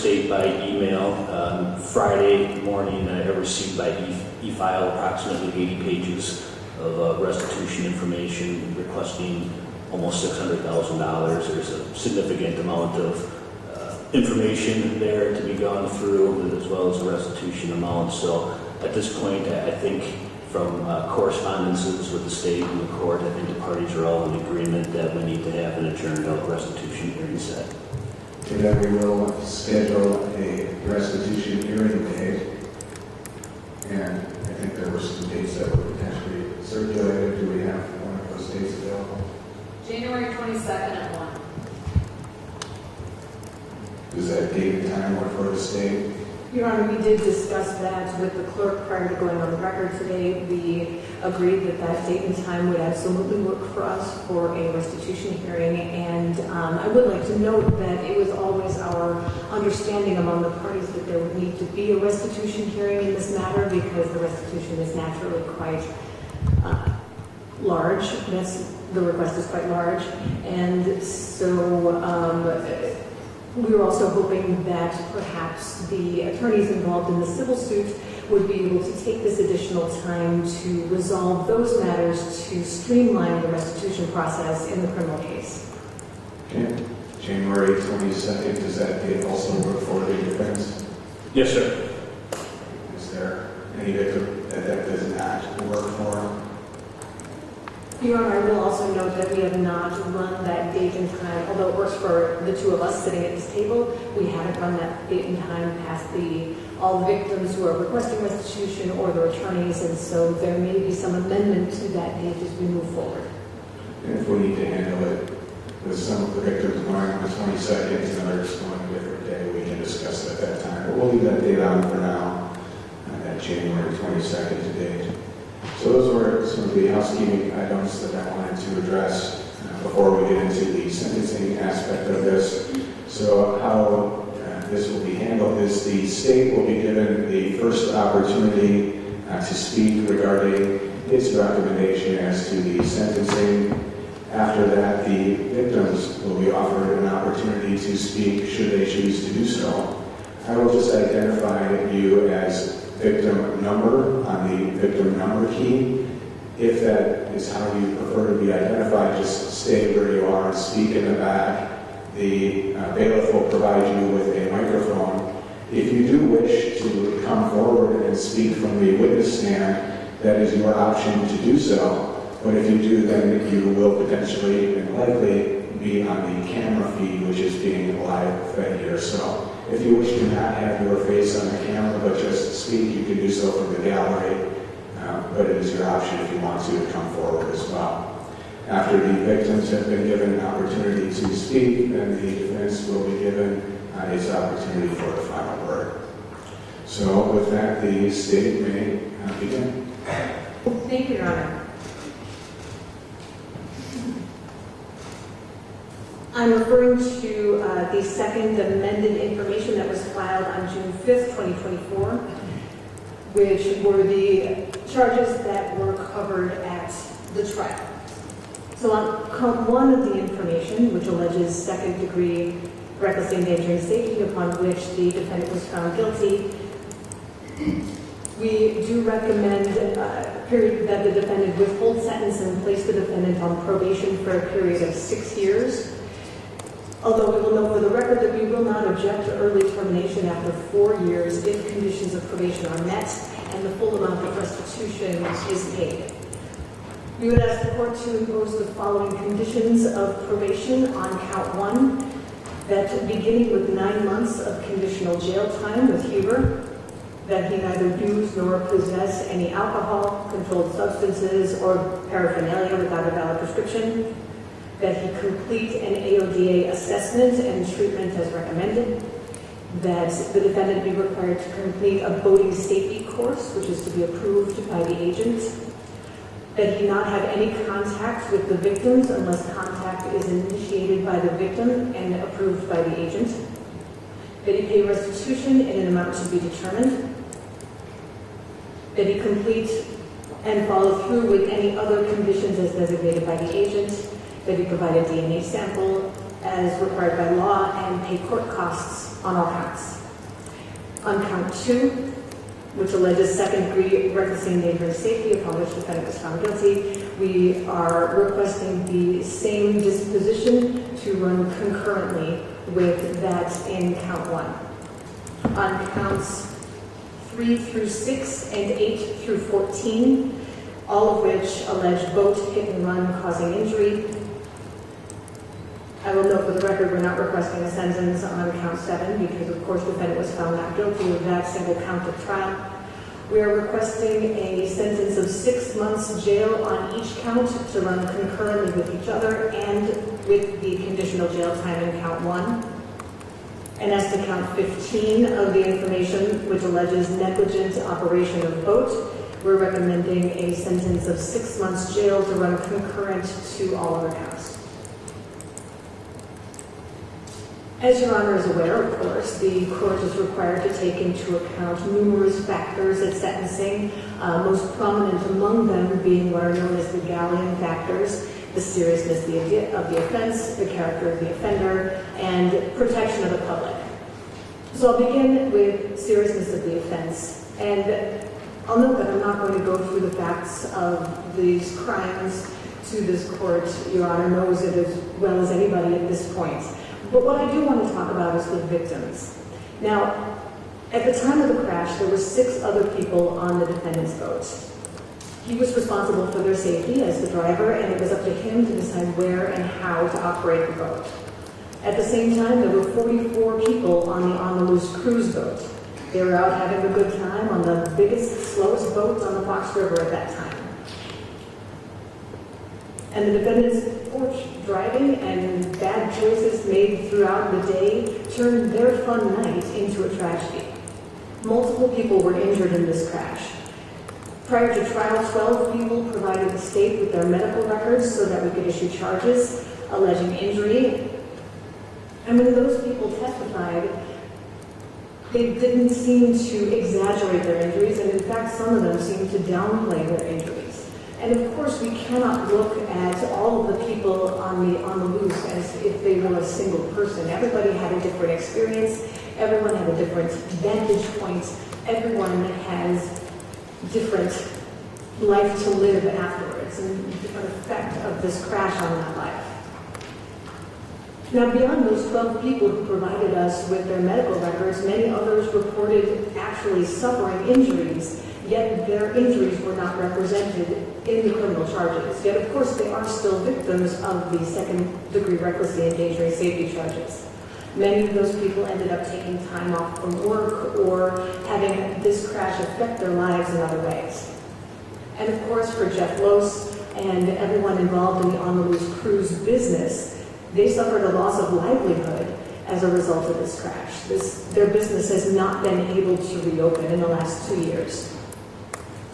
state by email. Friday morning, I received by e-file approximately 80 pages of restitution information requesting almost $600,000. There's a significant amount of information there to be gone through, as well as the restitution amount. So at this point, I think from correspondences with the state and the court, I think the parties are all in agreement that we need to have an adjourned out restitution hearing set. Okay, then we will schedule a restitution hearing date. And I think there were some dates that were potentially circulated. Do we have one of those dates available? January 22nd at 1. Does that date and time work for the state? Your Honor, we did discuss that with the clerk prior to going on the record today. We agreed that that date and time would absolutely work for us for a restitution hearing. And I would like to note that it was always our understanding among the parties that there would need to be a restitution hearing in this matter because the restitution is naturally quite large. The request is quite large. And so we were also hoping that perhaps the attorneys involved in the civil suit would be able to take this additional time to resolve those matters to streamline the restitution process in the criminal case. Okay. January 22nd, does that date also work for the defense? Yes, sir. Is there any victim that does not work for? Your Honor, I will also note that we have not run that date and time, although it works for the two of us sitting at this table, we haven't run that date and time past all victims who are requesting restitution or their attorneys, and so there may be some amendment to that date as we move forward. And if we need to handle it with some of the victims going on the 22nd and others going a different day, we can discuss it at that time. But we'll leave that date on for now, that January 22nd date. So those were some of the housekeeping items that I wanted to address before we get into the sentencing aspect of this. So how this will be handled is the state will be given the first opportunity to speak regarding its recommendation as to the sentencing. After that, the victims will be offered an opportunity to speak should they choose to do so. I will just identify you as victim number on the victim number key. If that is how you prefer to be identified, just stay where you are and speak in the back. The bailiff will provide you with a microphone. If you do wish to come forward and speak from the witness stand, that is your option to do so. But if you do, then you will potentially and likely be on the camera feed, which is being live fed here. So if you wish to not have your face on the camera but just speak, you can do so from the gallery, but it is your option if you want to come forward as well. After the victims have been given an opportunity to speak, then the defense will be given its opportunity for the final word. So with that, the state may begin. Thank you, Your Honor. I'm referring to the second amended information that was filed on June 5th, 2024, which were the charges that were covered at the trial. So on count one of the information, which alleges second-degree recklessly endangering safety, upon which the defendant was found guilty, we do recommend that the defendant withhold sentence and place the defendant on probation for a period of 6 years. Although we will note for the record that we will not object to early termination after 4 years if conditions of probation are met and the full amount of restitution is paid. We would ask the court to impose the following conditions of probation on count one, that beginning with 9 months of conditional jail time with Huber, that he neither use nor possess any alcohol, controlled substances, or paraphernalia without a valid prescription, that he complete an AODA assessment and treatment as recommended, that the defendant be required to complete a boating safety course, which is to be approved by the agent, that he not have any contact with the victims unless contact is initiated by the victim and approved by the agent, that he pay restitution in an amount to be determined, that he complete and follow through with any other conditions as designated by the agent, that he provide a DNA sample as required by law and pay court costs on all counts. On count 2, which alleges second-degree reckless endangering safety, upon which the defendant was found guilty, we are requesting the same disposition to run concurrently with that in count 1. On counts 3 through 6 and 8 through 14, all of which allege boat hit and run causing injury. I will note for the record, we're not requesting a sentence on count 7 because, of course, the defendant was found not guilty of that single count of trial. We are requesting a sentence of 6 months jail on each count to run concurrently with each other and with the conditional jail time in count 1. And as to count 15 of the information, which alleges negligent operation of boat, we're recommending a sentence of 6 months jail to run concurrent to all other counts. As Your Honor is aware, of course, the court is required to take into account numerous factors at sentencing, most prominent among them being what are known as the galleon factors, the seriousness of the offense, the character of the offender, and protection of the public. So I'll begin with seriousness of the offense. And I'll note that I'm not going to go through the facts of these crimes to this court. Your Honor knows it as well as anybody at this point. But what I do want to talk about is the victims. Now, at the time of the crash, there were 6 other people on the defendant's boat. He was responsible for their safety as the driver, and it was up to him to decide where and how to operate the boat. At the same time, there were 44 people on the loose cruise boat. They were out having a good time on the biggest, slowest boat on the Fox River at that time. And the defendant's poor driving and bad choices made throughout the day turned their fun night into a tragedy. Multiple people were injured in this crash. Prior to trial, 12 people provided the state with their medical records so that we could issue charges alleging injury. And when those people testified, they didn't seem to exaggerate their injuries, and in fact, some of them seemed to downplay their injuries. And of course, we cannot look at all of the people on the loose as if they were a single person. Everybody had a different experience. Everyone had a different vantage point. Everyone has different life to live afterwards and different effect of this crash on that life. Now, beyond those 12 people who provided us with their medical records, many others reported actually suffering injuries, yet their injuries were not represented in the criminal charges. Yet, of course, they are still victims of the second-degree recklessly endangering safety charges. Many of those people ended up taking time off from work or having this crash affect their lives in other ways. And of course, for Jeff Lose and everyone involved in the on-the-loose cruise business, they suffered a loss of livelihood as a result of this crash. Their business has not been able to reopen in the last 2 years.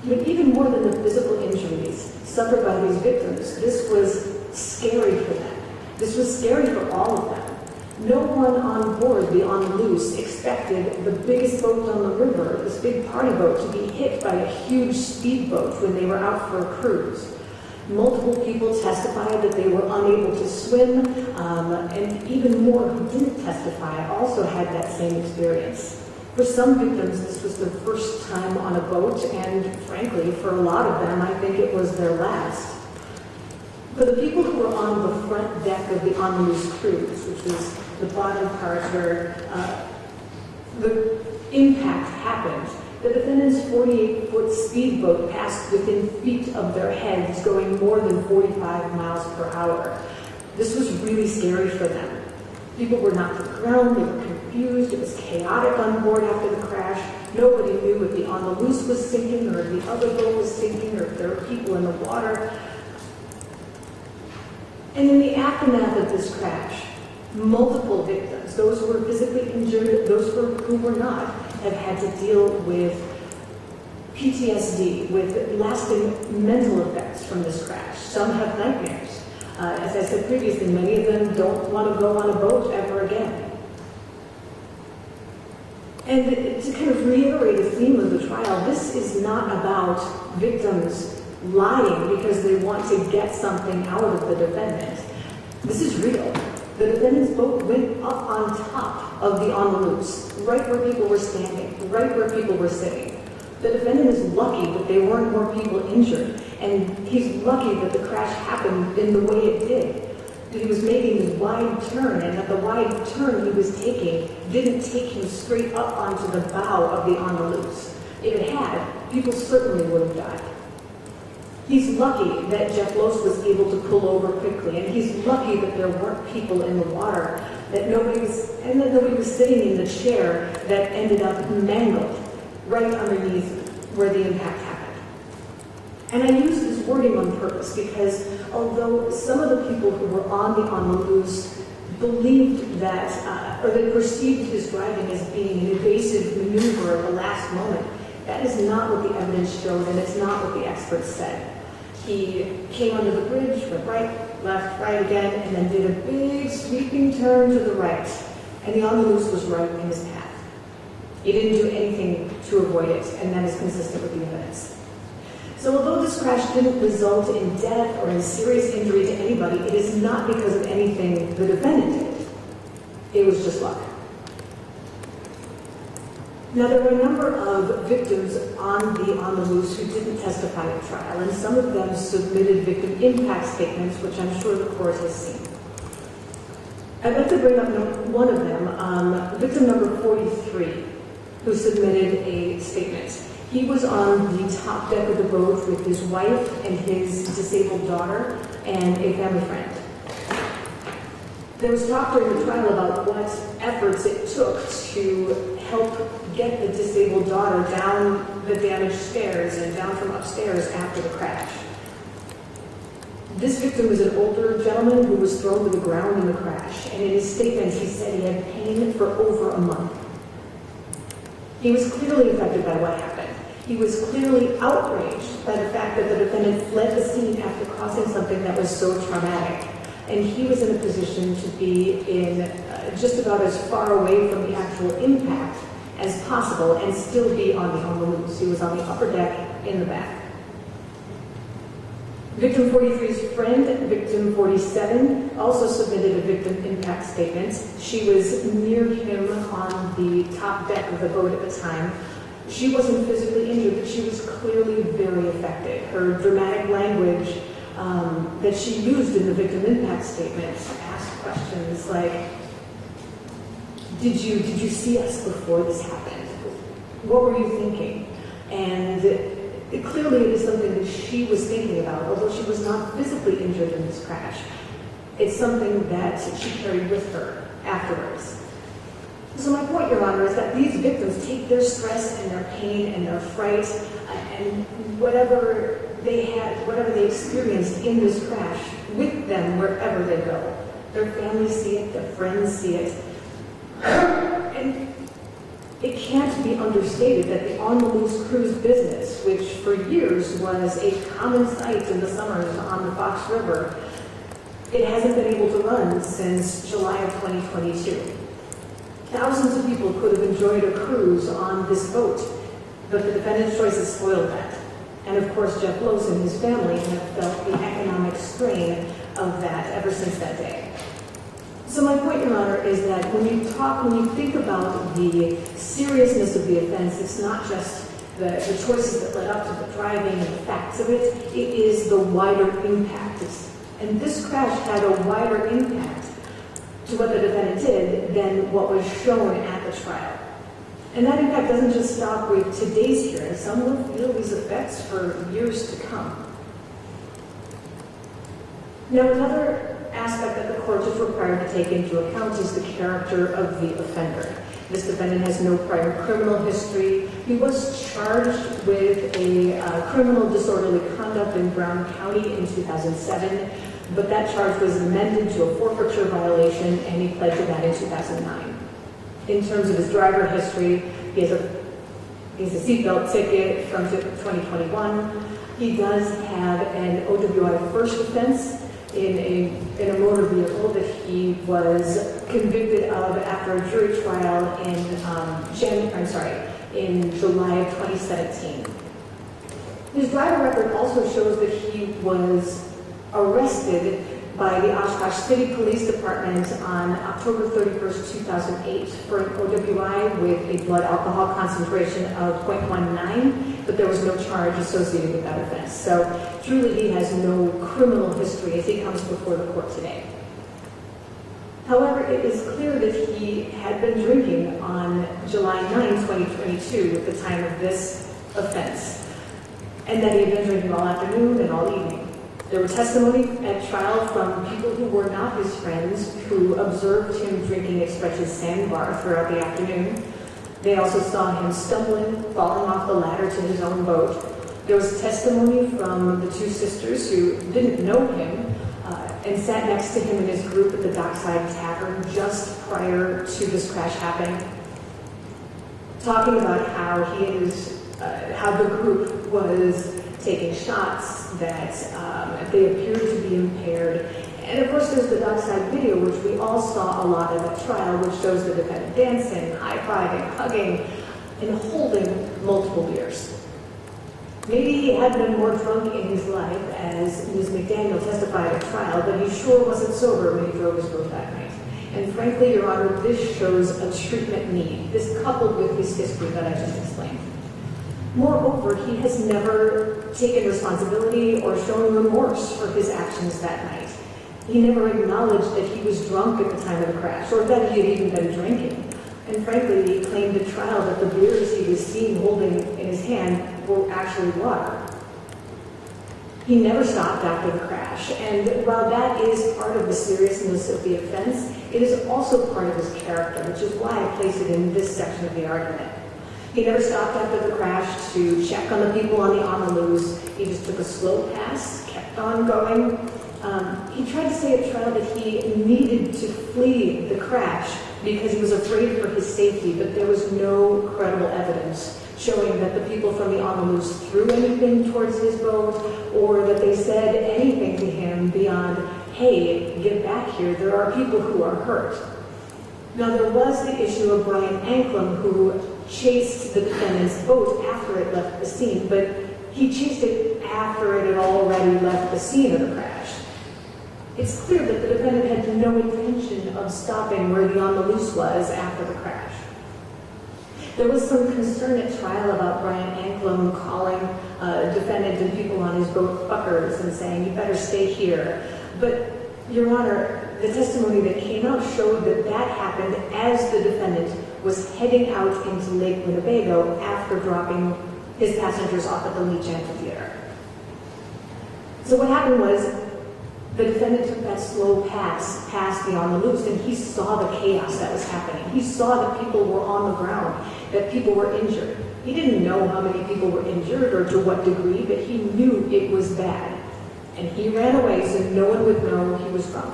But even more than the physical injuries suffered by these victims, this was scary for them. This was scary for all of them. No one on board the On the Loose expected the biggest boat on the river, this big party boat, to be hit by a huge speedboat when they were out for a cruise. Multiple people testified that they were unable to swim, and even more who didn't testify also had that same experience. For some victims, this was their first time on a boat, and frankly, for a lot of them, I think it was their last. For the people who were on the front deck of the On the Loose cruise, which was the bottom part where the impact happened, the defendant's 48-foot speedboat passed within feet of their heads, going more than 45 miles per hour. This was really scary for them. People were knocked to the ground, they were confused, it was chaotic on board after the crash. Nobody knew if the On the Loose was sinking or if the other boat was sinking or if there were people in the water. And in the aftermath of this crash, multiple victims, those who were physically injured, those who were not, have had to deal with PTSD, with lasting mental effects from this crash. Some have nightmares. As I said previously, many of them don't want to go on a boat ever again. And to kind of reiterate the theme of the trial, this is not about victims lying because they want to get something out of the defendant. This is real. The defendant's boat went up on top of the on the loose, right where people were standing, right where people were sitting. The defendant is lucky that there weren't more people injured, and he's lucky that the crash happened in the way it did. That he was making this wide turn, and that the wide turn he was taking didn't take him straight up onto the bow of the on the loose. If it had, people certainly would have died. He's lucky that Jeff Lose was able to pull over quickly, and he's lucky that there weren't people in the water, that nobody was sitting in the chair that ended up mangled right underneath where the impact happened. And I use this wording on purpose because although some of the people who were on the loose believed that, or they perceived his driving as being an evasive maneuver at the last moment, that is not what the evidence showed, and it's not what the experts said. He came under the bridge, went right, left, right again, and then did a big sweeping turn to the right. And the on the loose was right in his path. He didn't do anything to avoid it, and that is consistent with the evidence. So although this crash didn't result in death or in serious injury to anybody, it is not because of anything the defendant did. It was just luck. Now, there were a number of victims on the loose who didn't testify at trial, and some of them submitted victim impact statements, which I'm sure the court has seen. I'd like to bring up one of them, victim number 43, who submitted a statement. He was on the top deck of the boat with his wife and his disabled daughter and a family friend. There was talk during the trial about what efforts it took to help get the disabled daughter down the damaged stairs and down from upstairs after the crash. This victim was an older gentleman who was thrown to the ground in the crash, and in his statement he said he had pain for over a month. He was clearly affected by what happened. He was clearly outraged by the fact that the defendant fled the scene after causing something that was so traumatic. And he was in a position to be in just about as far away from the actual impact as possible and still be on the loose. He was on the upper deck in the back. Victim 43's friend, victim 47, also submitted a victim impact statement. She was near him on the top deck of the boat at the time. She wasn't physically injured, but she was clearly very affected. Her dramatic language that she used in the victim impact statement asked questions like, did you see us before this happened? What were you thinking? And clearly it is something that she was thinking about, although she was not physically injured in this crash. It's something that she carried with her afterwards. So my point, Your Honor, is that these victims take their stress and their pain and their fright and whatever they had, whatever they experienced in this crash with them wherever they go. Their families see it, their friends see it. And it can't be understated that the on-the-loose cruise business, which for years was a common sight in the summers on the Fox River, it hasn't been able to run since July of 2022. Thousands of people could have enjoyed a cruise on this boat, but the defendant's choices spoiled that. And of course, Jeff Lose and his family have felt the economic strain of that ever since that day. So my point, Your Honor, is that when you think about the seriousness of the offense, it's not just the choices that led up to the driving and the facts of it, it is the wider impact. And this crash had a wider impact to what the defendant did than what was shown at the trial. And that impact doesn't just stop with today's hearing. Some will feel these effects for years to come. Now, another aspect that the court is required to take into account is the character of the offender. This defendant has no prior criminal history. He was charged with a criminal disorderly conduct in Brown County in 2007, but that charge was amended to a forfeiture violation, and he pled to that in 2009. In terms of his driver history, he has a seatbelt ticket from 2021. He does have an OWI first offense in a motor vehicle that he was convicted of after a jury trial in July of 2017. His driver record also shows that he was arrested by the Oshkosh City Police Department on October 31st, 2008 for an OWI with a blood alcohol concentration of 0.19, but there was no charge associated with that offense. So truly he has no criminal history as he comes before the court today. However, it is clear that he had been drinking on July 9, 2022 at the time of this offense, and that he had been drinking all afternoon and all evening. There were testimony at trial from people who were not his friends who observed him drinking at Stretch's sandbar throughout the afternoon. They also saw him stumbling, falling off the ladder to his own boat. There was testimony from the two sisters who didn't know him and sat next to him in his group at the Dockside Tavern just prior to this crash happening, talking about how how the group was taking shots, that they appeared to be impaired. And of course there's the Dockside video, which we all saw a lot of at trial, which shows the defendant dancing, high-fiving, hugging, and holding multiple beers. Maybe he had been more drunk in his life, as Ms. McDaniel testified at trial, but he sure wasn't sober when he drove his boat that night. And frankly, Your Honor, this shows a treatment need, this coupled with his history that I just explained. Moreover, he has never taken responsibility or shown remorse for his actions that night. He never acknowledged that he was drunk at the time of the crash, or that he had even been drinking. And frankly, he claimed at trial that the beers he was seen holding in his hand were actually water. He never stopped after the crash, and while that is part of the seriousness of the offense, it is also part of his character, which is why I place it in this section of the argument. He never stopped after the crash to check on the people on the Amalus. He just took a slow pass, kept on going. He tried to say at trial that he needed to flee the crash because he was afraid for his safety, but there was no credible evidence showing that the people from the Amalus threw anything towards his boat or that they said anything to him beyond, hey, get back here, there are people who are hurt. Now, there was the issue of Brian Anklam, who chased the defendant's boat after it left the scene, but he chased it after it had already left the scene of the crash. It's clear that the defendant had no intention of stopping where the Amalus was after the crash. There was some concern at trial about Brian Anklam calling defendant and people on his boat fuckers and saying, you better stay here. But, Your Honor, the testimony that came out showed that that happened as the defendant was heading out into Lake Winnebago after dropping his passengers off at the Leach Amphitheater. So what happened was the defendant took that slow pass past the Amalus, and he saw the chaos that was happening. He saw that people were on the ground, that people were injured. He didn't know how many people were injured or to what degree, but he knew it was bad. And he ran away so no one would know he was drunk.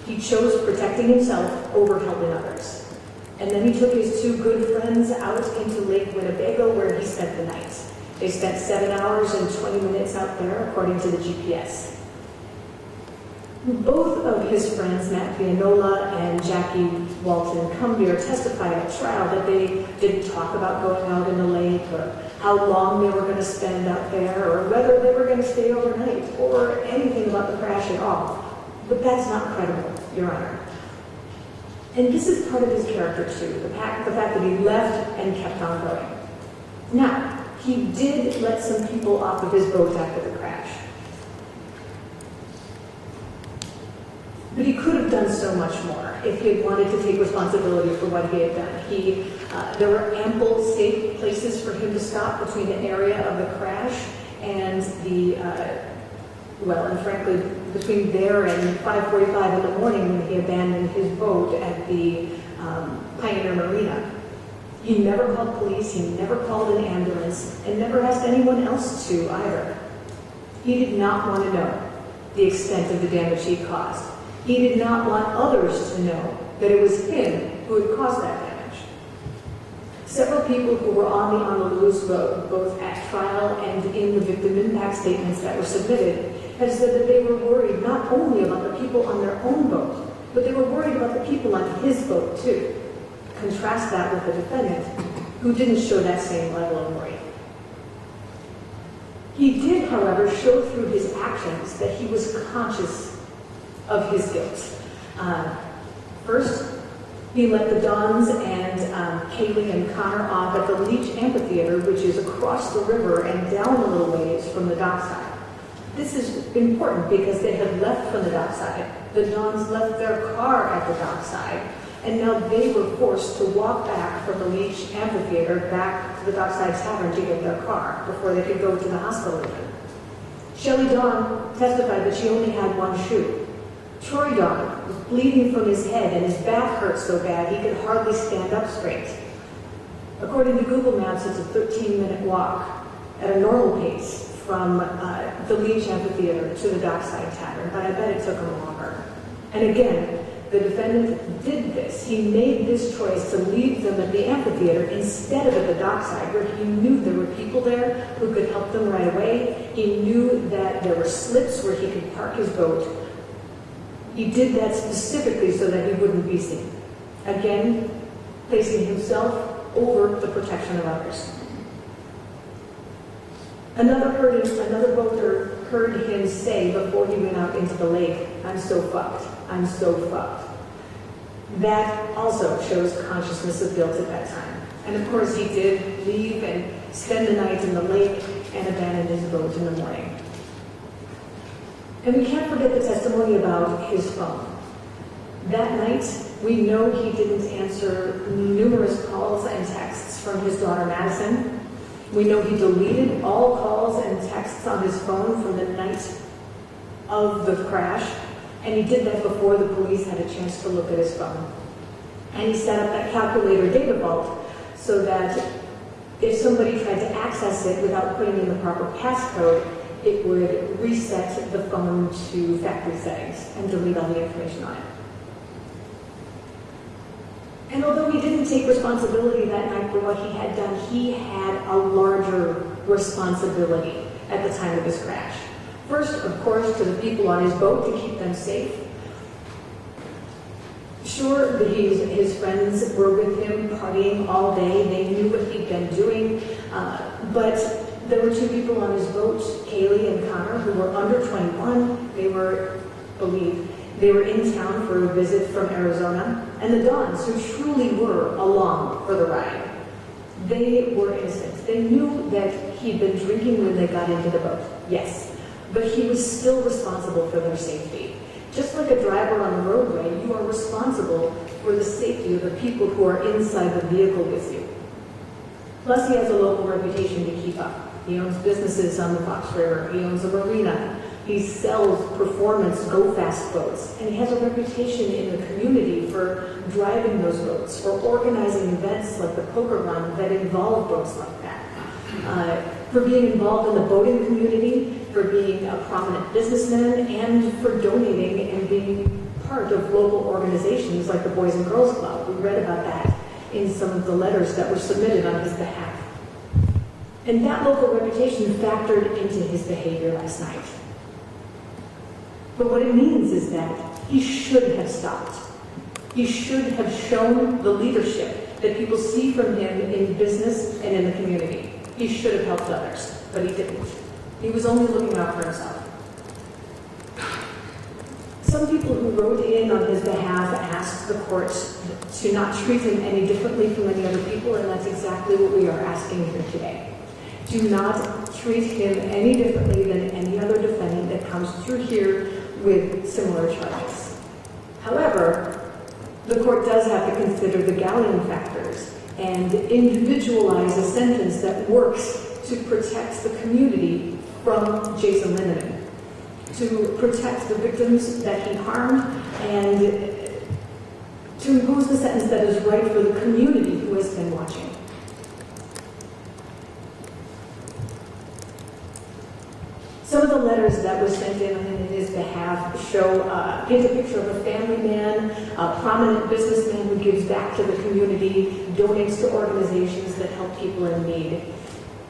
He chose protecting himself over helping others. And then he took his two good friends out into Lake Winnebago where he spent the night. They spent 7 hours and 20 minutes out there, according to the GPS. Both of his friends, Matt Pianola and Jackie Walton Cumbier, testified at trial that they didn't talk about going out in the lake or how long they were going to spend out there or whether they were going to stay overnight or anything about the crash at all. But that's not credible, Your Honor. And this is part of his character too, the fact that he left and kept on going. Now, he did let some people off of his boat after the crash. But he could have done so much more if he had wanted to take responsibility for what he had done. There were ample safe places for him to stop between the area of the crash and and frankly, between there and 5:45 in the morning when he abandoned his boat at the Pioneer Marina. He never called police, he never called an ambulance, and never asked anyone else to either. He did not want to know the extent of the damage he caused. He did not want others to know that it was him who had caused that damage. Several people who were on the Amalus boat, both at trial and in the victim impact statements that were submitted, have said that they were worried not only about the people on their own boat, but they were worried about the people on his boat too. Contrast that with the defendant, who didn't show that same level of worry. He did, however, show through his actions that he was conscious of his guilt. First, he let the Dons and Kaylee and Connor off at the Leach Amphitheater, which is across the river and down a little ways from the dockside. This is important because they had left from the dockside. The Dons left their car at the dockside, and now they were forced to walk back from the Leach Amphitheater back to the Dockside Tavern to get their car before they could go to the hospital again. Shelley Dawn testified that she only had one shoe. Troy Dawn was bleeding from his head and his back hurt so bad he could hardly stand up straight. According to Google Maps, it's a 13-minute walk at a normal pace from the Leach Amphitheater to the Dockside Tavern, but I bet it took him longer. And again, the defendant did this. He made this choice to leave them at the amphitheater instead of at the dockside, where he knew there were people there who could help them right away. He knew that there were slips where he could park his boat. He did that specifically so that he wouldn't be seen. Again, placing himself over the protection of others. Another boater heard him say before he went out into the lake, "I'm so fucked. I'm so fucked." That also shows consciousness of guilt at that time. And of course, he did leave and spend the night in the lake and abandon his boat in the morning. And we can't forget the testimony about his phone. That night, we know he didn't answer numerous calls and texts from his daughter Madison. We know he deleted all calls and texts on his phone from the night of the crash, and he did that before the police had a chance to look at his phone. And he set up that calculator data vault so that if somebody tried to access it without putting in the proper passcode, it would reset the phone to factory settings and delete all the information on it. And although he didn't take responsibility that night for what he had done, he had a larger responsibility at the time of his crash. First, of course, to the people on his boat to keep them safe. Sure, his friends were with him partying all day. They knew what he'd been doing. But there were two people on his boat, Kaylee and Connor, who were under 21. They were in town for a visit from Arizona. And the Dons, who truly were along for the ride. They were innocent. They knew that he'd been drinking when they got into the boat, yes. But he was still responsible for their safety. Just like a driver on the roadway, you are responsible for the safety of the people who are inside the vehicle with you. Plus, he has a local reputation to keep up. He owns businesses on the Fox River. He owns a marina. He sells performance go-fast boats. And he has a reputation in the community for driving those boats, for organizing events like the poker run that involve boats like that. For being involved in the boating community, for being a prominent businessman, and for donating and being part of local organizations like the Boys and Girls Club. We read about that in some of the letters that were submitted on his behalf. And that local reputation factored into his behavior last night. But what it means is that he should have stopped. He should have shown the leadership that people see from him in business and in the community. He should have helped others, but he didn't. He was only looking out for himself. Some people who wrote in on his behalf asked the courts to not treat him any differently from any other people, and that's exactly what we are asking here today. Do not treat him any differently than any other defendant that comes through here with similar charges. However, the court does have to consider the galleon factors and individualize a sentence that works to protect the community from Jason Lindemann, to protect the victims that he harmed, and to impose the sentence that is right for the community who has been watching. Some of the letters that were sent in on his behalf paint a picture of a family man, a prominent businessman who gives back to the community, donates to organizations that help people in need.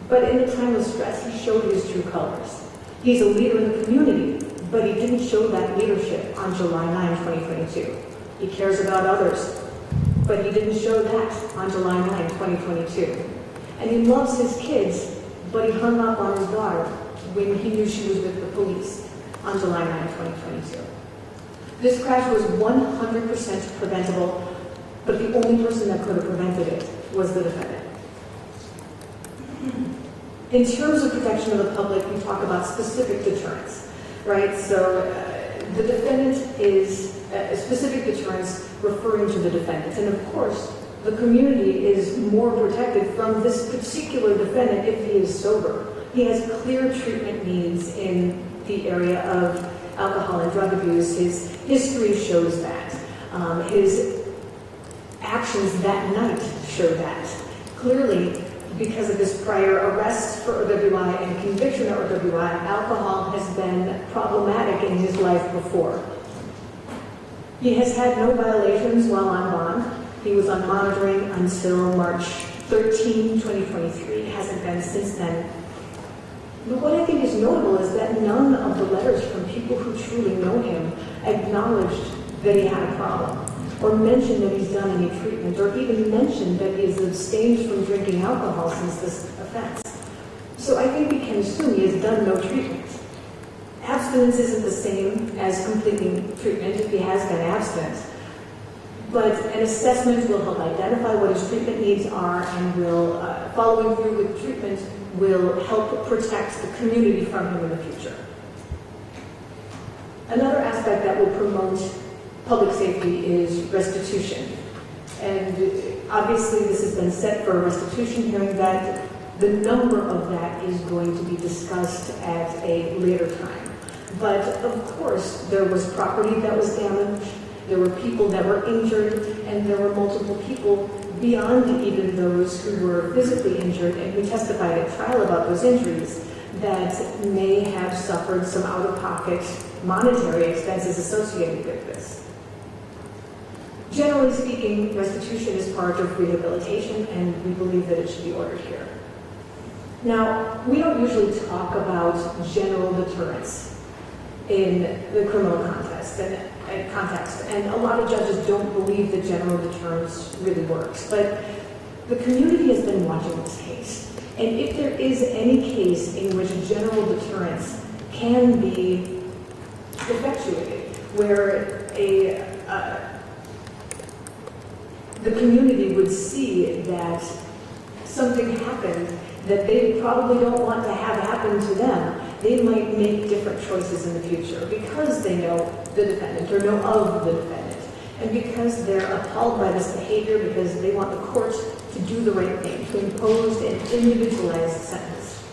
But in a time of stress, he showed his true colors. He's a leader in the community, but he didn't show that leadership on July 9, 2022. He cares about others, but he didn't show that on July 9, 2022. And he loves his kids, but he hung up on his daughter when he knew she was with the police on July 9, 2022. This crash was 100% preventable, but the only person that could have prevented it was the defendant. In terms of protection of the public, we talk about specific deterrence, right? So the defendant is specific deterrence referring to the defendant. And of course, the community is more protected from this particular defendant if he is sober. He has clear treatment needs in the area of alcohol and drug abuse. His history shows that. His actions that night show that. Clearly, because of his prior arrest for OWI and conviction for OWI, alcohol has been problematic in his life before. He has had no violations while on bond. He was on monitoring until March 13, 2023. Hasn't been since then. But what I think is notable is that none of the letters from people who truly know him acknowledged that he had a problem, or mentioned that he's done any treatment, or even mentioned that he has abstained from drinking alcohol since this offense. So I think we can assume he has done no treatment. Abstinence isn't the same as completing treatment if he has been abstinent, but an assessment will help identify what his treatment needs are, and will, following through with treatment, will help protect the community from him in the future. Another aspect that will promote public safety is restitution. And obviously this has been set for a restitution hearing. That the number of that is going to be discussed at a later time. But of course, there was property that was damaged, there were people that were injured, and there were multiple people beyond even those who were physically injured and who testified at trial about those injuries that may have suffered some out-of-pocket monetary expenses associated with this. Generally speaking, restitution is part of rehabilitation, and we believe that it should be ordered here. Now, we don't usually talk about general deterrence in the criminal context and a lot of judges don't believe that general deterrence really works. But the community has been watching this case, and if there is any case in which general deterrence can be effectuated, where the community would see that something happened that they probably don't want to have happen to them, they might make different choices in the future because they know the defendant or know of the defendant, and because they're appalled by this behavior, because they want the court to do the right thing, to impose an individualized sentence.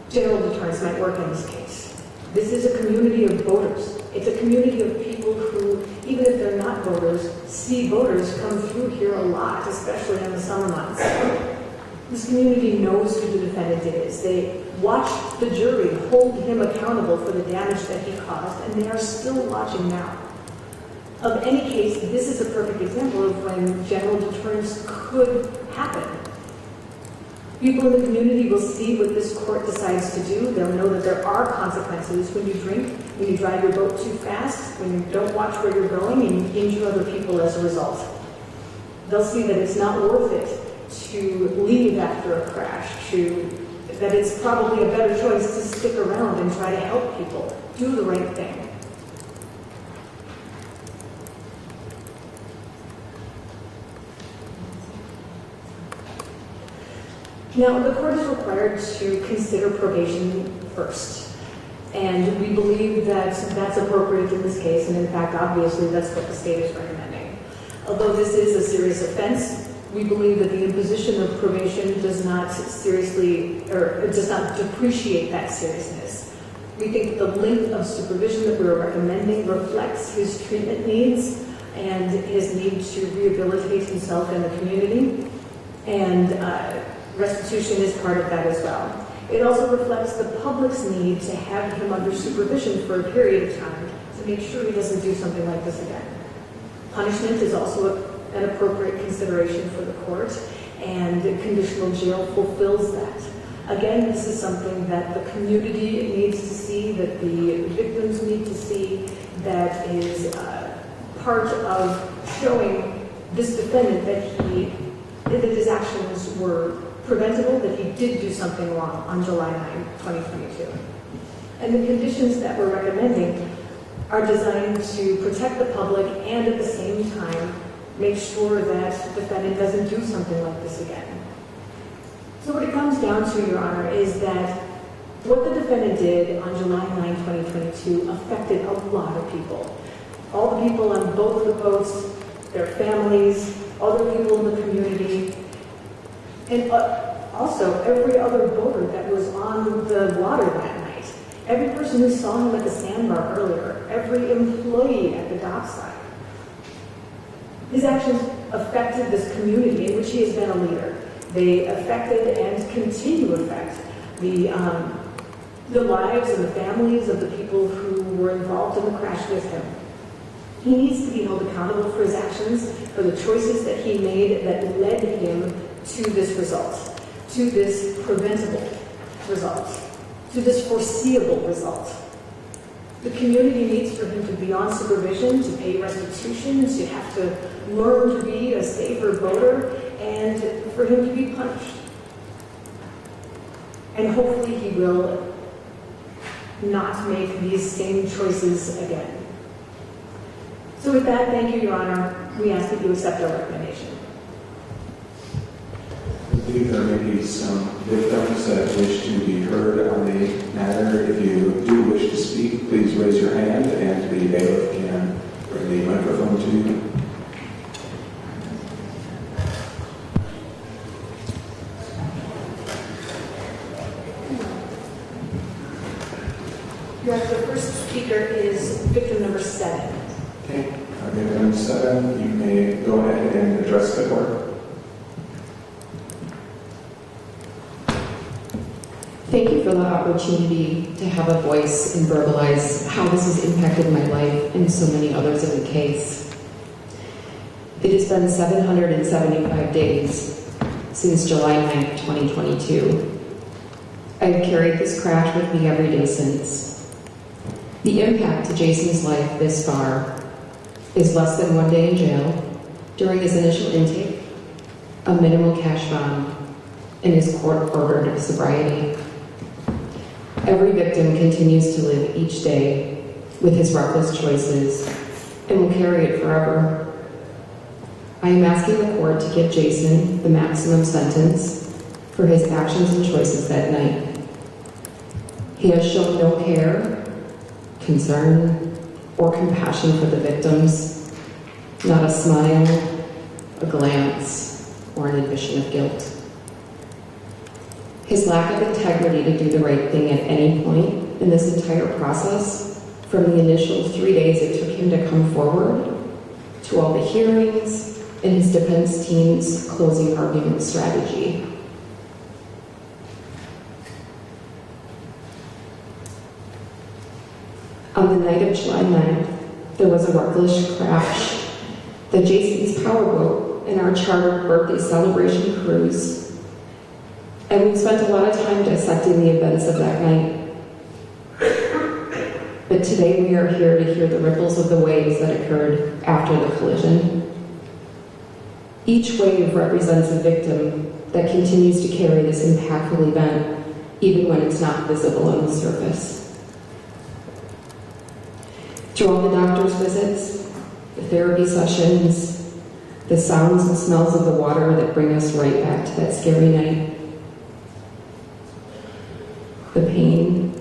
General deterrence might work in this case. This is a community of voters. It's a community of people who, even if they're not voters, see voters come through here a lot, especially in the summer months. This community knows who the defendant is. They watch the jury hold him accountable for the damage that he caused, and they are still watching now. Of any case, this is a perfect example of when general deterrence could happen. People in the community will see what this court decides to do. They'll know that there are consequences when you drink, when you drive your boat too fast, when you don't watch where you're going, and you injure other people as a result. They'll see that it's not worth it to leave after a crash, that it's probably a better choice to stick around and try to help people do the right thing. Now, the court is required to consider probation first, and we believe that that's appropriate in this case, and in fact, obviously, that's what the state is recommending. Although this is a serious offense, we believe that the imposition of probation does not depreciate that seriousness. We think the length of supervision that we're recommending reflects his treatment needs and his need to rehabilitate himself in the community, and restitution is part of that as well. It also reflects the public's need to have him under supervision for a period of time to make sure he doesn't do something like this again. Punishment is also an appropriate consideration for the court, and conditional jail fulfills that. Again, this is something that the community needs to see, that the victims need to see, that is part of showing this defendant that his actions were preventable, that he did do something wrong on July 9, 2022. And the conditions that we're recommending are designed to protect the public and at the same time make sure that the defendant doesn't do something like this again. So what it comes down to, Your Honor, is that what the defendant did on July 9, 2022 affected a lot of people. All the people on both the boats, their families, other people in the community, and also every other boater that was on the water that night. Every person who saw him at the sandbar earlier, every employee at the dockside. His actions affected this community in which he has been a leader. They affected and continue to affect the lives and the families of the people who were involved in the crash with him. He needs to be held accountable for his actions, for the choices that he made that led him to this result, to this preventable result, to this foreseeable result. The community needs for him to be on supervision, to pay restitution, to have to learn to be a safer boater, and for him to be punished. And hopefully he will not make these same choices again. So with that, thank you, Your Honor. We ask that you accept our recommendation. I believe there may be some victims that wish to be heard on the matter. If you do wish to speak, please raise your hand and the bailiff can bring the microphone to you. The first speaker is victim number 7. Okay, victim 7, you may go ahead and address the court. Thank you for the opportunity to have a voice and verbalize how this has impacted my life and so many others in the case. It has been 775 days since July 9th, 2022. I've carried this crash with me every day since. The impact to Jason's life this far is less than 1 day in jail during his initial intake, a minimal cash bond, and his court-ordered sobriety. Every victim continues to live each day with his reckless choices and will carry it forever. I am asking the court to give Jason the maximum sentence for his actions and choices that night. He has shown no care, concern, or compassion for the victims, not a smile, a glance, or an admission of guilt. His lack of integrity to do the right thing at any point in this entire process, from the initial 3 days it took him to come forward, to all the hearings, and his defense team's closing argument strategy. On the night of July 9th, there was a reckless crash. The Jason's powerboat and our chartered birthday celebration cruise. And we spent a lot of time dissecting the events of that night. But today we are here to hear the ripples of the waves that occurred after the collision. Each wave represents a victim that continues to carry this impactful event, even when it's not visible on the surface. Through all the doctor's visits, the therapy sessions, the sounds and smells of the water that bring us right back to that scary night. The pain,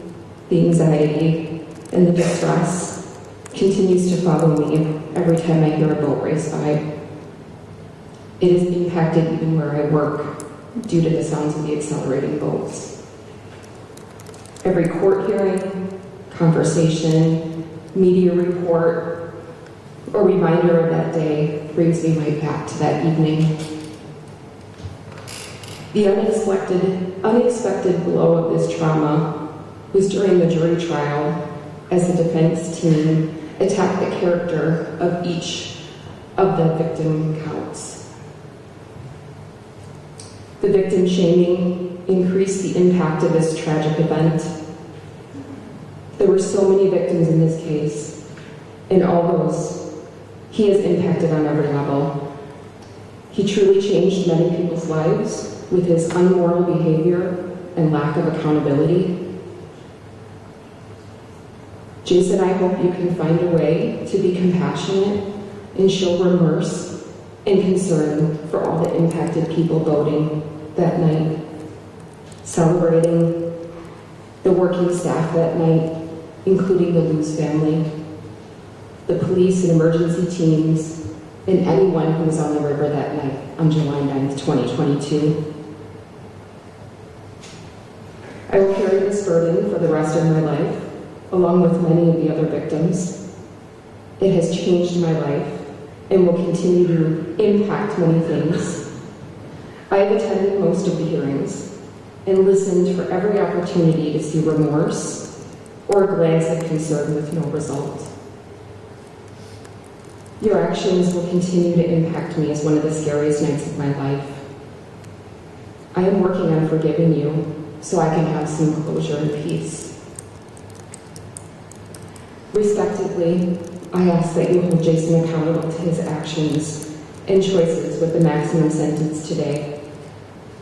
the anxiety, and the distress continues to follow me every time I hear a boat race by. It has impacted even where I work due to the sounds of the accelerating boats. Every court hearing, conversation, media report, or reminder of that day brings me right back to that evening. The unexpected blow of this trauma was during the jury trial as the defense team attacked the character of each of the victim counts. The victim shaming increased the impact of this tragic event. There were so many victims in this case, and all those he has impacted on every level. He truly changed many people's lives with his unmoral behavior and lack of accountability. Jason, I hope you can find a way to be compassionate and show remorse and concern for all the impacted people voting that night, celebrating the working staff that night, including the Luz family, the police and emergency teams, and anyone who was on the river that night on July 9th, 2022. I will carry this burden for the rest of my life, along with many of the other victims. It has changed my life and will continue to impact many things. I have attended most of the hearings and listened for every opportunity to see remorse or a glance of concern with no result. Your actions will continue to impact me as one of the scariest nights of my life. I am working on forgiving you so I can have some closure and peace. Respectively, I ask that you hold Jason accountable to his actions and choices with the maximum sentence today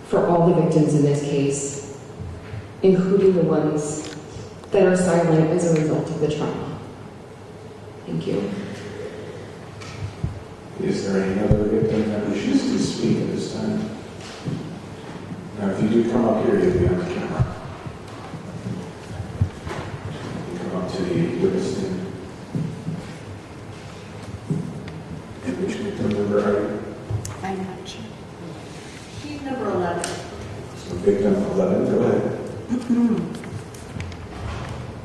for all the victims in this case, including the ones that are silent as a result of the trauma. Thank you. Is there any other victim that wishes to speak at this time? Now, if you do come up here, you'll be on the camera. You come up to the witness stand. And which victim number are you? I'm not sure. She's number 11. So victim 11, go ahead.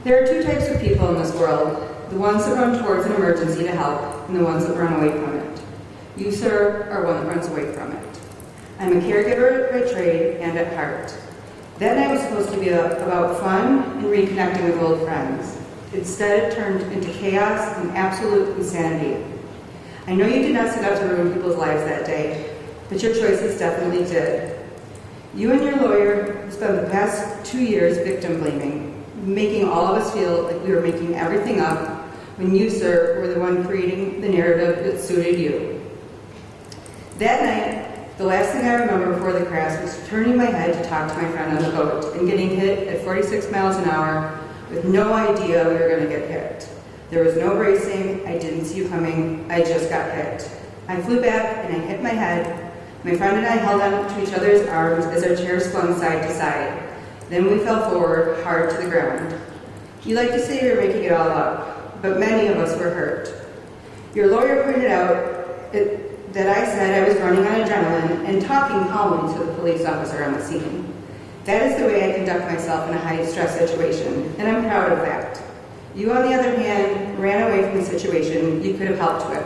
There are two types of people in this world, the ones that run towards an emergency to help and the ones that run away from it. You, sir, are one that runs away from it. I'm a caregiver by trade and at heart. That night was supposed to be about fun and reconnecting with old friends. Instead, it turned into chaos and absolute insanity. I know you did not set out to ruin people's lives that day, but your choices definitely did. You and your lawyer spent the past 2 years victim blaming, making all of us feel like we were making everything up when you, sir, were the one creating the narrative that suited you. That night, the last thing I remember before the crash was turning my head to talk to my friend on the boat and getting hit at 46 miles an hour with no idea we were going to get hit. There was no bracing, I didn't see you coming, I just got hit. I flew back and I hit my head. My friend and I held on to each other's arms as our chairs swung side to side. Then we fell forward, hard to the ground. You like to say you're making it all up, but many of us were hurt. Your lawyer pointed out that I said I was running on adrenaline and talking calmly to the police officer on the scene. That is the way I conduct myself in a high-stress situation, and I'm proud of that. You, on the other hand, ran away from the situation you could have helped with.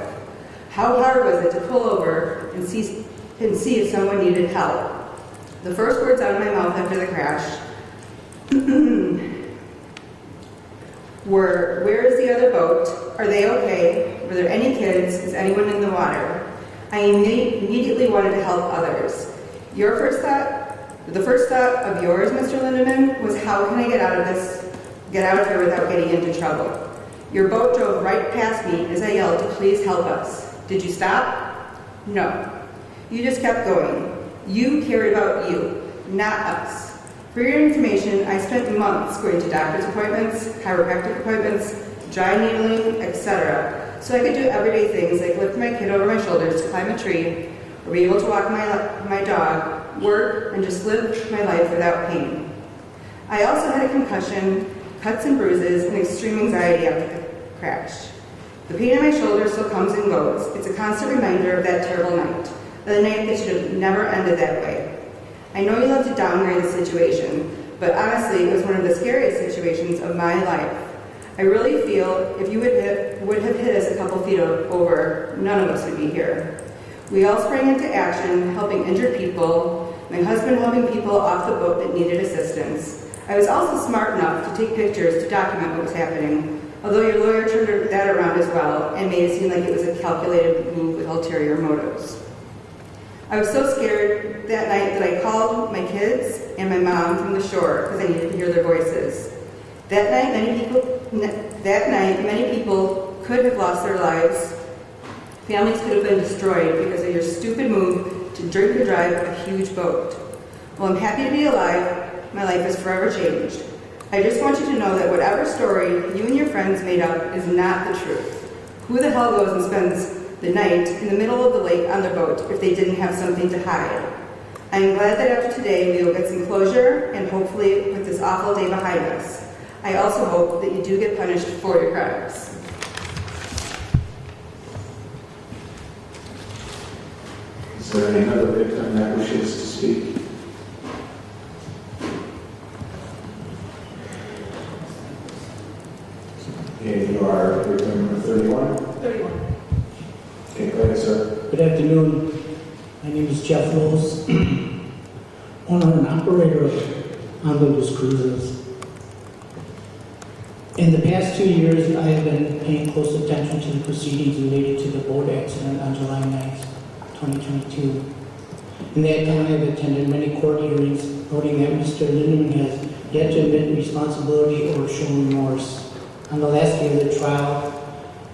How hard was it to pull over and see if someone needed help? The first words out of my mouth after the crash were, "Where is the other boat? Are they okay? Were there any kids? Is anyone in the water?" I immediately wanted to help others. The first thought of yours, Mr. Lindemann, was how can I get out of here without getting into trouble? Your boat drove right past me as I yelled to please help us. Did you stop? No. You just kept going. You cared about you, not us. For your information, I spent months going to doctor's appointments, chiropractic appointments, dry needling, etc., so I could do everyday things like lift my kid over my shoulders to climb a tree, or be able to walk my dog, work, and just live my life without pain. I also had a concussion, cuts and bruises, and extreme anxiety after the crash. The pain in my shoulder still comes and goes. It's a constant reminder of that terrible night, the night that should have never ended that way. I know you love to downgrade the situation, but honestly, it was one of the scariest situations of my life. I really feel if you would have hit us a couple feet over, none of us would be here. We all sprang into action, helping injured people, my husband helping people off the boat that needed assistance. I was also smart enough to take pictures to document what was happening, although your lawyer turned that around as well and made it seem like it was a calculated move with ulterior motives. I was so scared that night that I called my kids and my mom from the shore because I needed to hear their voices. That night, many people could have lost their lives. Families could have been destroyed because of your stupid move to drink and drive a huge boat. While I'm happy to be alive, my life is forever changed. I just want you to know that whatever story you and your friends made up is not the truth. Who the hell goes and spends the night in the middle of the lake on their boat if they didn't have something to hide? I am glad that after today we will get some closure and hopefully put this awful day behind us. I also hope that you do get punished for your crimes. Is there any other victim that wishes to speak? Okay, you are victim number 31. 31. Okay, go ahead, sir. Good afternoon. My name is Jeff Rose, owner and operator of Honolulu's Cruises. In the past 2 years, I have been paying close attention to the proceedings related to the boat accident on July 9th, 2022. In that time, I have attended many court hearings, noting that Mr. Lindemann has yet to admit responsibility or show remorse. On the last day of the trial,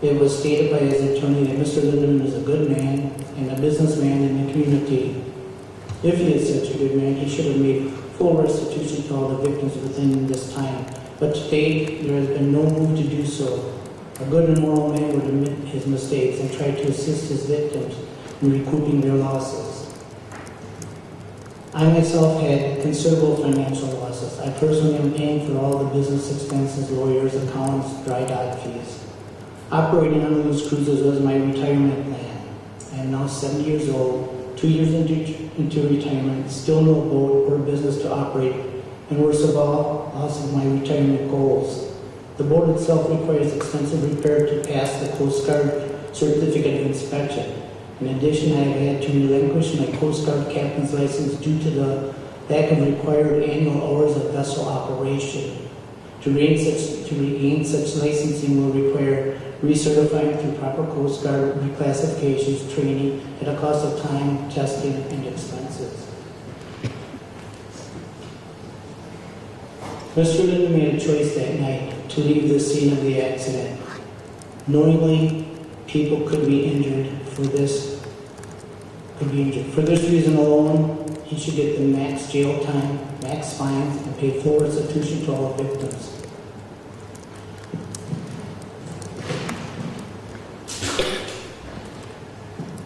it was stated by his attorney that Mr. Lindemann is a good man and a businessman in the community. If he is such a good man, he should have made full restitution to all the victims within this time. But to date, there has been no move to do so. A good and moral man would admit his mistakes and try to assist his victims in recouping their losses. I myself had considerable financial losses. I personally am paying for all the business expenses, lawyers, accountants, dry dock fees. Operating Honolulu's Cruises was my retirement plan. I am now 70 years old, 2 years into retirement, still no boat or business to operate, and worst of all, loss of my retirement goals. The boat itself requires extensive repair to pass the Coast Guard certificate of inspection. In addition, I have had to relinquish my Coast Guard captain's license due to the lack of required annual hours of vessel operation. To regain such licensing will require recertifying through proper Coast Guard reclassifications, training at a cost of time, testing, and expenses. Mr. Lindemann made a choice that night to leave the scene of the accident. Knowingly, people could be injured for this. For this reason alone, he should get the max jail time, max fines, and pay full restitution to all victims.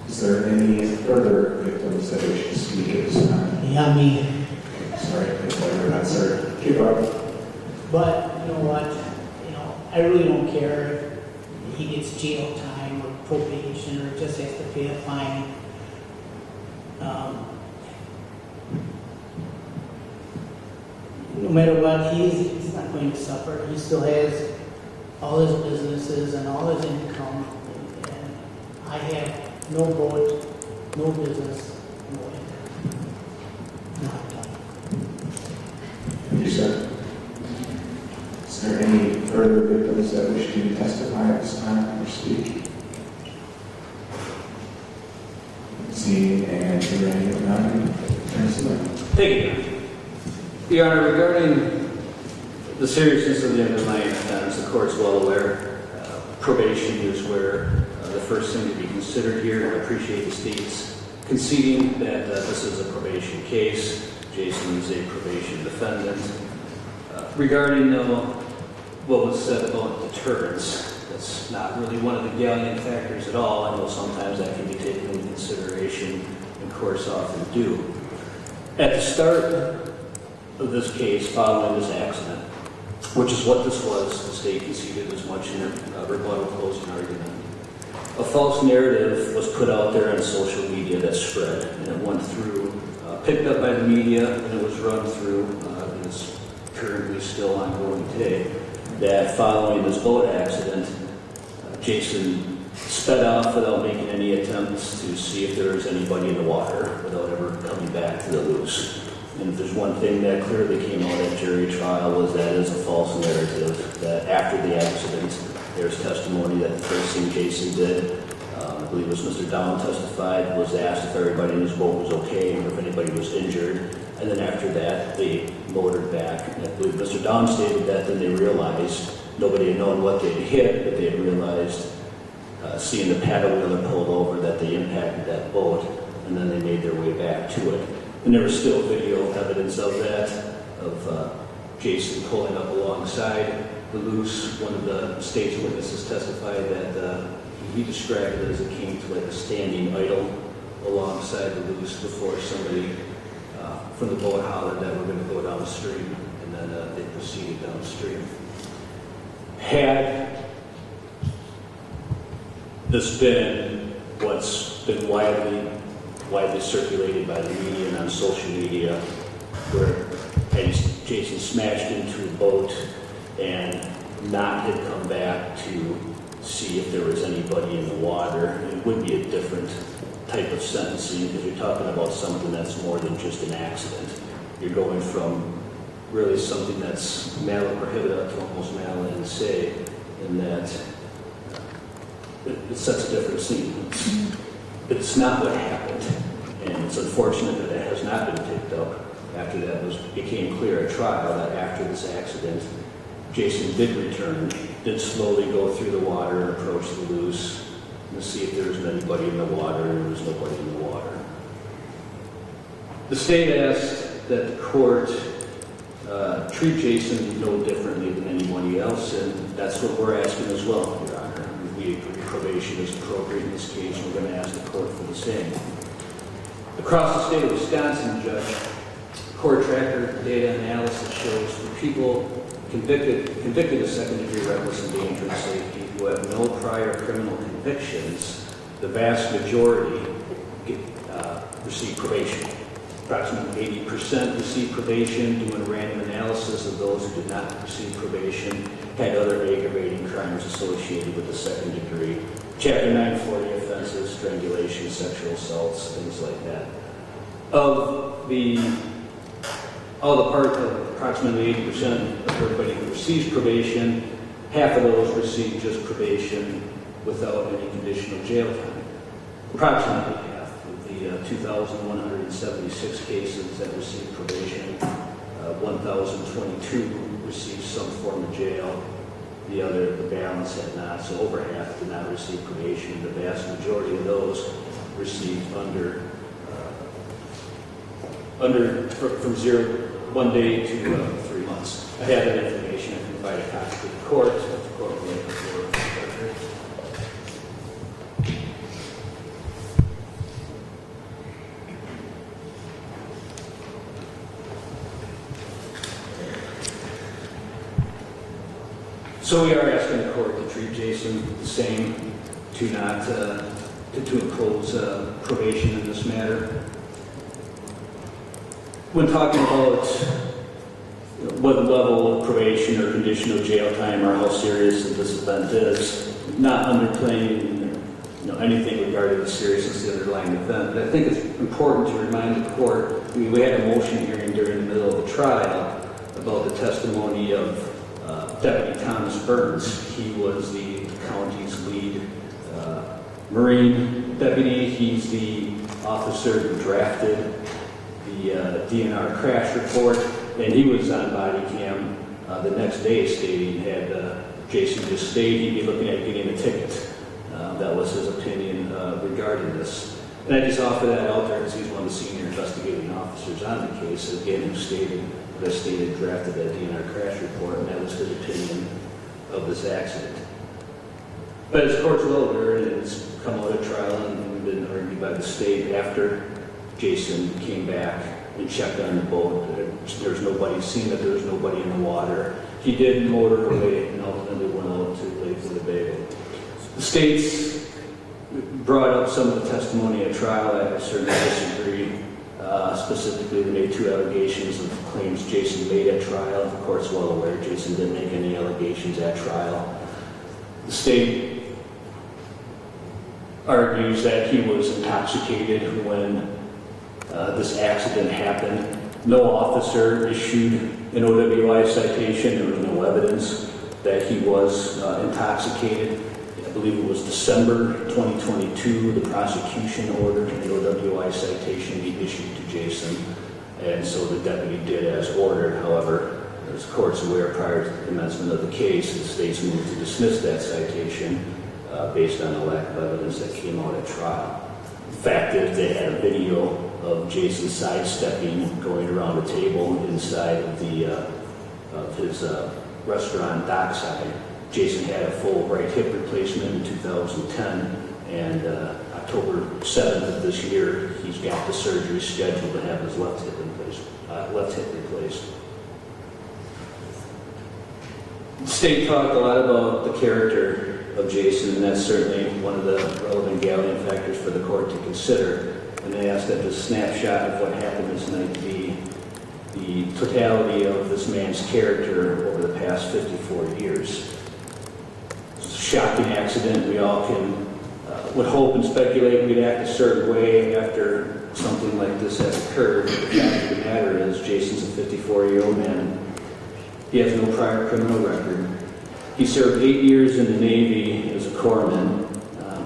Is there any further victims that wish to speak at this time? Yeah, me. Sorry, I thought you were not, sir. Keep up. But you know what? I really don't care if he gets jail time or probation or just has to pay a fine. No matter what, he's not going to suffer. He still has all his businesses and all his income. And I have no boat, no business, no income. Not done. Thank you, sir. Is there any further victims that wish to testify at this time or speak? Seeing and hearing none, Thank you. Your Honor, regarding the seriousness of the underlying offense, the court's well aware. Probation is where the first thing to be considered here. I appreciate the state's conceding that this is a probation case. Jason is a probation defendant. Regarding what was said about deterrence, that's not really one of the gallant factors at all. I know sometimes that can be taken into consideration, and courts often do. At the start of this case, following this accident, which is what this was, the state conceded as much in their rebuttal closing argument. A false narrative was put out there on social media that spread, and it went through, picked up by the media, and it was run through, and it's currently still ongoing today, that following this boat accident, Jason sped off without making any attempts to see if there was anybody in the water, without ever coming back to the loose. And if there's one thing that clearly came out at jury trial was that is a false narrative, that after the accident, there's testimony that the first thing Jason did, I believe it was Mr. Down testified, was asked if everybody in his boat was okay or if anybody was injured. And then after that, they motored back. And I believe Mr. Down stated that then they realized nobody had known what they'd hit, but they had realized, seeing the paddle wheeler pulled over, that they impacted that boat, and then they made their way back to it. And there was still video evidence of that, of Jason pulling up alongside the loose. One of the state's witnesses testified that he described it as it came to like a standing idle alongside the loose before somebody from the boat hollered that we're going to go downstream, and then they proceeded downstream. Had this been what's been widely circulated by the media and on social media, where Jason smashed into a boat and not had come back to see if there was anybody in the water, it would be a different type of sentencing, because you're talking about something that's more than just an accident. You're going from really something that's mala prohibita to almost mala in se, in that it sets a different scene. It's not what happened, and it's unfortunate that it has not been picked up after that became clear at trial that after this accident, Jason did return, did slowly go through the water and approach the loose and see if there was anybody in the water, and there was nobody in the water. The state asked that the court treat Jason no differently than anybody else, and that's what we're asking as well, Your Honor. We agree probation is appropriate in this case, and we're going to ask the court for the same. Across the state of Wisconsin, Judge, court tracker data analysis shows for people convicted of second-degree reckless and dangerous safety who have no prior criminal convictions, the vast majority receive probation. Approximately 80% receive probation. Doing a random analysis of those who did not receive probation had other aggravating crimes associated with the second degree. Chapter 940 offenses, strangulation, sexual assaults, things like that. Of the approximately 80% of everybody who receives probation, half of those receive just probation without any conditional jail time. Approximately half of the 2,176 cases that received probation, 1,022 received some form of jail. The balance had not, so over half did not receive probation. The vast majority of those received from 1 day to 3 months. I have that information. I can provide a copy to the court. The court will make it for the record. So we are asking the court to treat Jason the same, to not to impose probation in this matter. When talking about what level of probation or conditional jail time or how serious this event is, not underplaying anything regarding the seriousness of the underlying event, but I think it's important to remind the court, we had a motion hearing during the middle of the trial about the testimony of Deputy Thomas Burns. He was the county's lead Marine deputy. He's the officer who drafted the DNR crash report, and he was on body cam the next day stating had Jason just stayed, he'd be looking at getting a ticket. That was his opinion regarding this. And I just offer that out there because he's one of the senior investigating officers on the case, again, who drafted that DNR crash report, and that was his opinion of this accident. But as court's well aware, it's come out of trial and been argued by the state after Jason came back and checked on the boat. There's nobody, seen that there's nobody in the water. He did motor away and ultimately went out to Lake Winnebago. The state's brought up some of the testimony at trial. I certainly disagree. Specifically, they made 2 allegations of claims Jason made at trial. The court's well aware Jason didn't make any allegations at trial. The state argues that he was intoxicated when this accident happened. No officer issued an OWI citation. There was no evidence that he was intoxicated. I believe it was December 2022, the prosecution ordered an OWI citation be issued to Jason, and so the deputy did as ordered. However, as the court's aware, prior to the commencement of the case, the state's moved to dismiss that citation based on the lack of evidence that came out at trial. The fact is they had a video of Jason sidestepping, going around the table inside of the of his restaurant Dockside. Jason had a full right hip replacement in 2010, and October 7th of this year, he's got the surgery scheduled to have his left hip replaced. The state talked a lot about the character of Jason, and that's certainly one of the relevant galleon factors for the court to consider. And they asked that the snapshot of what happened this night be the totality of this man's character over the past 54 years. It's a shocking accident. We all would hope and speculate we'd act a certain way after something like this has occurred. But the fact of the matter is, Jason's a 54-year-old man. He has no prior criminal record. He served 8 years in the Navy as a corpsman,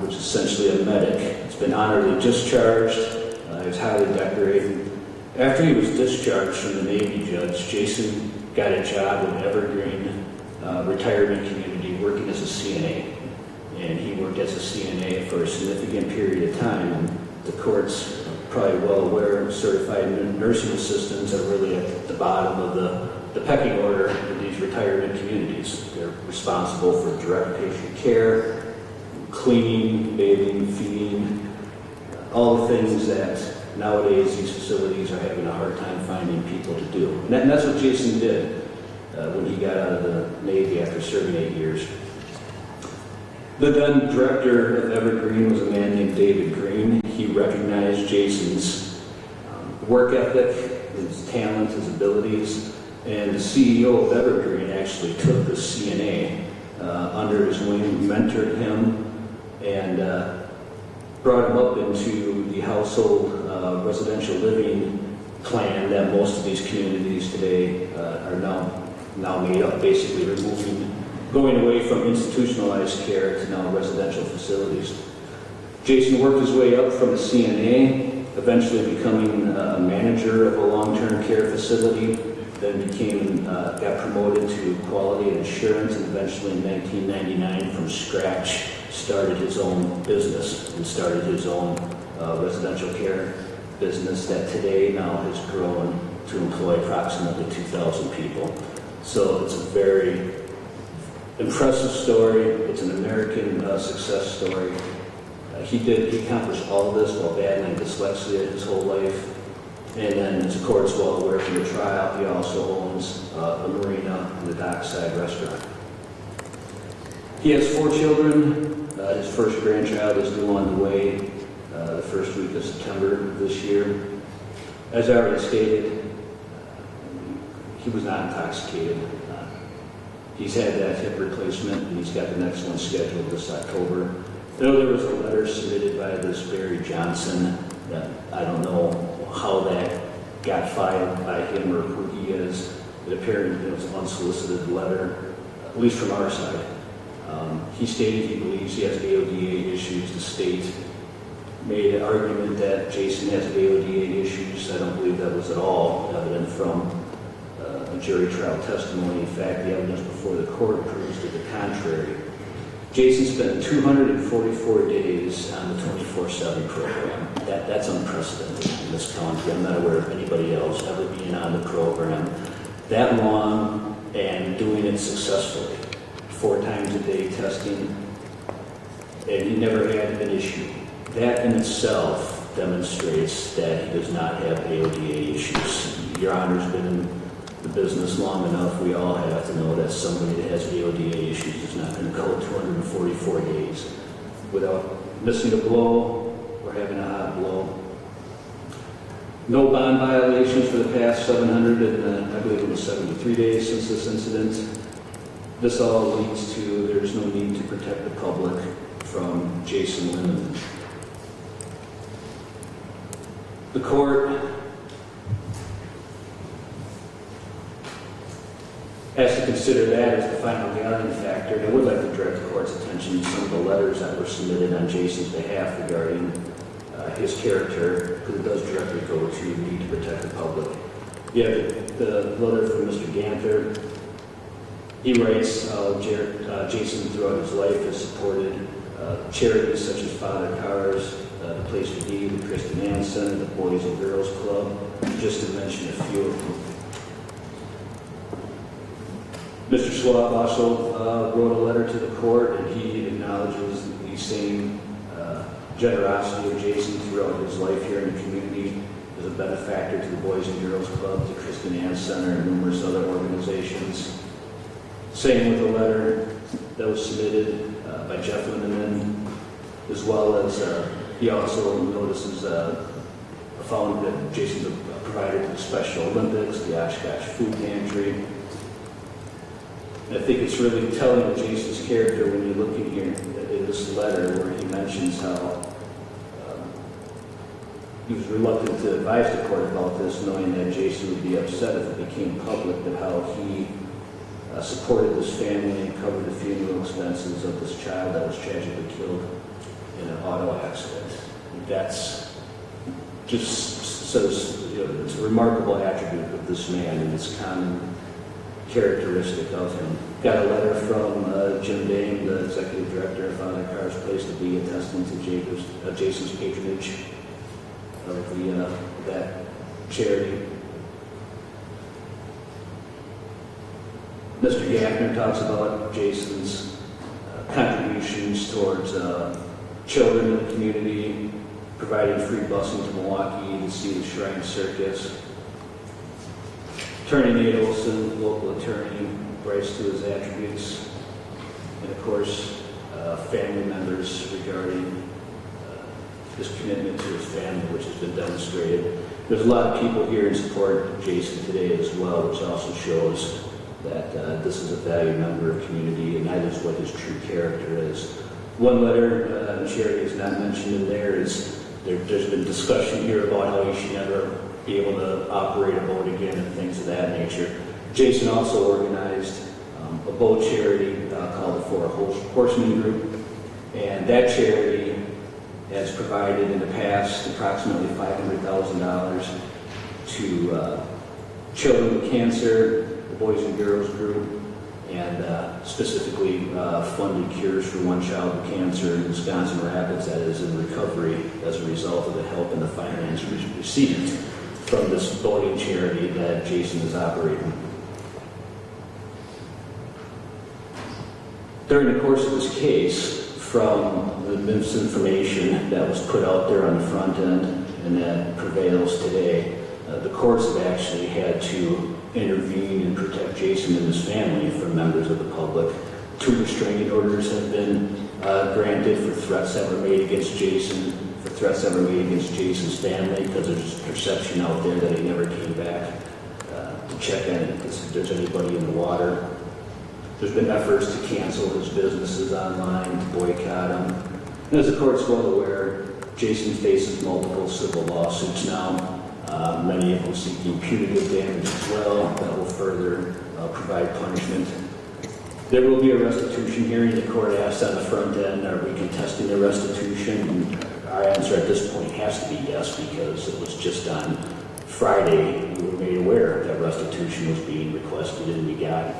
which is essentially a medic. He's been honorably discharged. He was highly decorated. After he was discharged from the Navy, Judge, Jason got a job in Evergreen retirement community working as a CNA. And he worked as a CNA for a significant period of time. And the court's probably well aware certified nursing assistants are really at the bottom of the pecking order in these retirement communities. They're responsible for direct patient care, cleaning, bathing, feeding, all the things that nowadays these facilities are having a hard time finding people to do. And that's what Jason did when he got out of the Navy after serving 8 years. The then director of Evergreen was a man named David Green. He recognized Jason's work ethic, his talent, his abilities, and the CEO of Evergreen actually took the CNA under his wing, mentored him, and brought him up into the household residential living plan that most of these communities today are now made up, basically going away from institutionalized care to now residential facilities. Jason worked his way up from a CNA, eventually becoming a manager of a long-term care facility, then got promoted to quality and assurance, and eventually in 1999, from scratch, started his own business and started his own residential care business that today now has grown to employ approximately 2,000 people. So it's a very impressive story. It's an American success story. He accomplished all of this while battling dyslexia his whole life. And then, as the court's well aware from the trial, he also owns a marina and the Dockside restaurant. He has 4 children. His first grandchild is due on the way the first week of September this year. As I already stated, he was not intoxicated. He's had that hip replacement, and he's got the next one scheduled this October. There was a letter submitted by this Barry Johnson that I don't know how that got filed by him or who he is. It appeared it was an unsolicited letter, at least from our side. He stated he believes he has AODA issues. The state made an argument that Jason has AODA issues. I don't believe that was at all evident from jury trial testimony. In fact, the evidence before the court proves to the contrary. Jason spent 244 days on the 24/7 program. That's unprecedented in this county. I'm not aware of anybody else ever being on the program that long and doing it successfully. 4 times a day testing, and he never had an issue. That in itself demonstrates that he does not have AODA issues. Your Honor's been in the business long enough. We all have to know that somebody that has AODA issues is not going to go 244 days without missing a blow or having a hot blow. No bond violations for the past 773 days since this incident. This all leads to there's no need to protect the public from Jason Lindemann. The court has to consider that as the final guardian factor. And I would like to direct the court's attention to some of the letters that were submitted on Jason's behalf regarding his character, because it does directly go to need to protect the public. You have the letter from Mr. Ganther. He writes how Jason throughout his life has supported charities such as Father Cars, the Place to Be, the Christian Ann Center, the Boys and Girls Club, just to mention a few of them. Mr. Schwab also wrote a letter to the court, and he acknowledges the same generosity of Jason throughout his life here in the community as a benefactor to the Boys and Girls Club, the Kristen Ann Center, and numerous other organizations. Same with the letter that was submitted by Jeff Lindemann, as well as he also notices found that Jason's a provider to the Special Olympics, the Oshkosh Food Pantry. And I think it's really telling of Jason's character when you look in here in this letter where he mentions how he was reluctant to advise the court about this, knowing that Jason would be upset if it became public, but how he supported this family and covered the funeral expenses of this child that was tragically killed in an auto accident. And that's just says, you know, it's a remarkable attribute of this man and it's common characteristic of him. Got a letter from Jim Dane, the executive director of Father Carr's Place, to be attesting to Jason's patronage of that charity. Mr. Gaffner talks about Jason's contributions towards children in the community, providing free busing to Milwaukee to see the Shrine Circus. Attorney Nate Olson, local attorney, writes to his attributes, and of course, family members regarding his commitment to his family, which has been demonstrated. There's a lot of people here in support of Jason today as well, which also shows that this is a valued member of the community, and that is what his true character is. One letter, Charity is not mentioned in there, is there's been discussion here about how he should never be able to operate a boat again and things of that nature. Jason also organized a boat charity called the Four Horsemen Group, and that charity has provided in the past approximately $500,000 to children with cancer, the Boys and Girls Group, and specifically funded cures for one child with cancer in Wisconsin Rapids that is in recovery as a result of the help and the finance received from this boating charity that Jason is operating. During the course of this case, from the misinformation that was put out there on the front end and that prevails today, the courts have actually had to intervene and protect Jason and his family from members of the public. 2 restraining orders have been granted for threats that were made against Jason, for threats that were made against Jason's family, because there's perception out there that he never came back to check on it if there's anybody in the water. There's been efforts to cancel his businesses online, to boycott him. And as the court's well aware, Jason faces multiple civil lawsuits now, many of them seeking punitive damage as well that will further provide punishment. There will be a restitution hearing. The court asked on the front end, are we contesting the restitution? And our answer at this point has to be yes, because it was just on Friday we were made aware that restitution was being requested, and we got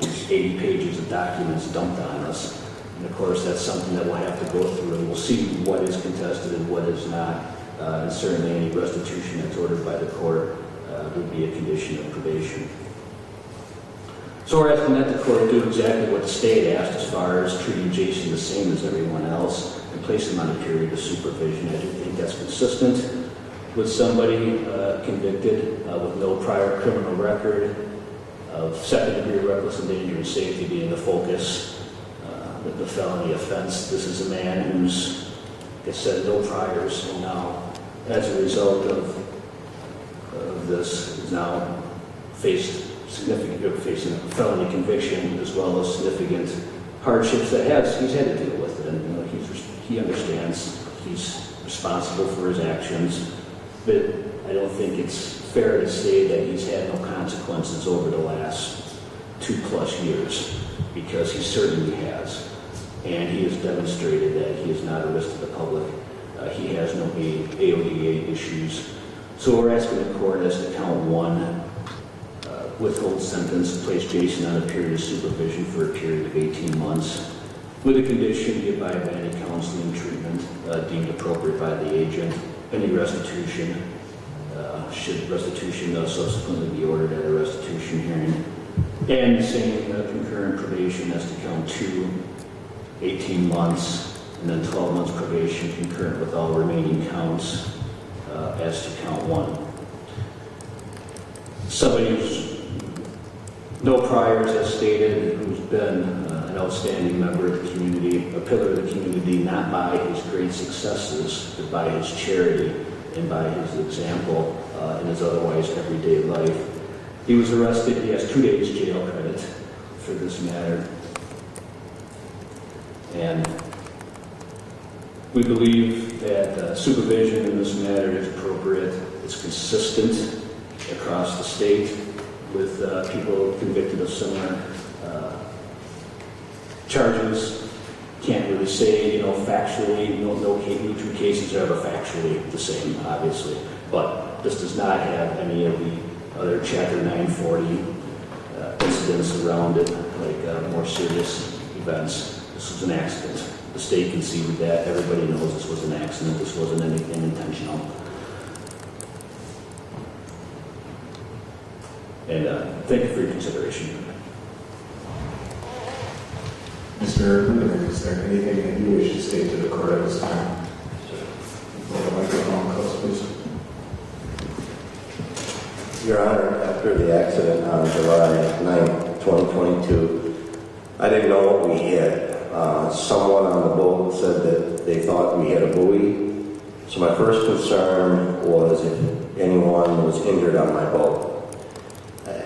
these 80 pages of documents dumped on us. And of course, that's something that we'll have to go through, and we'll see what is contested and what is not. And certainly any restitution that's ordered by the court would be a condition of probation. So we're asking that the court do exactly what the state asked as far as treating Jason the same as everyone else and place him on a period of supervision. I do think that's consistent with somebody convicted with no prior criminal record of second-degree reckless endangerment safety being the focus, the felony offense. This is a man who's, like I said, no priors, and now, as a result of this, is now facing a felony conviction as well as significant hardships that he's had to deal with. And you know, he understands he's responsible for his actions, but I don't think it's fair to say that he's had no consequences over the last 2+ years, because he certainly has. And he has demonstrated that he is not a risk to the public. He has no AODA issues. So we're asking the court as to count 1, withhold sentence, place Jason on a period of supervision for a period of 18 months, with a condition he abide by any counseling and treatment deemed appropriate by the agent. Any restitution, should restitution subsequently be ordered at a restitution hearing, And same concurrent probation has to count 2, 18 months, and then 12 months probation concurrent with all remaining counts as to count 1. Somebody who's no priors, as stated, who's been an outstanding member of the community, a pillar of the community, not by his great successes, but by his charity and by his example in his otherwise everyday life. He was arrested. He has 2 days jail credit for this matter. And we believe that supervision in this matter is appropriate. It's consistent across the state with people convicted of similar charges. Can't really say, factually, no 2 cases are ever factually the same, obviously. But this does not have any of the other Chapter 940 incidents around it, like more serious events. This was an accident. The state conceded that. Everybody knows this was an accident. This wasn't anything intentional. And thank you for your consideration. Mr. Lindemann, is there anything that you wish to state to the court at this time? The microphone close, please. Your Honor, after the accident on July 9, 2022, I didn't know what we had. Someone on the boat said that they thought we had a buoy. So my first concern was if anyone was injured on my boat.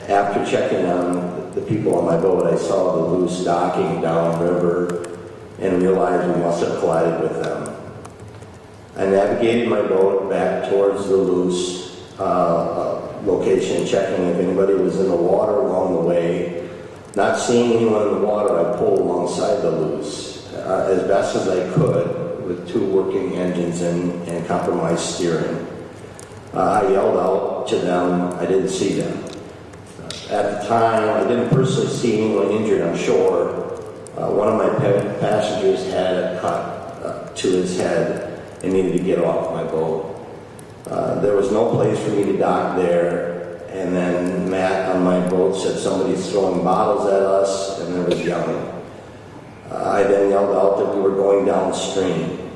After checking on the people on my boat, I saw the loose docking downriver and realized we must have collided with them. I navigated my boat back towards the loose location, checking if anybody was in the water along the way. Not seeing anyone in the water, I pulled alongside the loose as best as I could with 2 working engines and compromised steering. I yelled out to them. I didn't see them. At the time, I didn't personally see anyone injured on shore. One of my passengers had a cut to his head and needed to get off my boat. There was no place for me to dock there, and then Matt on my boat said somebody's throwing bottles at us, and there was yelling. I then yelled out that we were going downstream.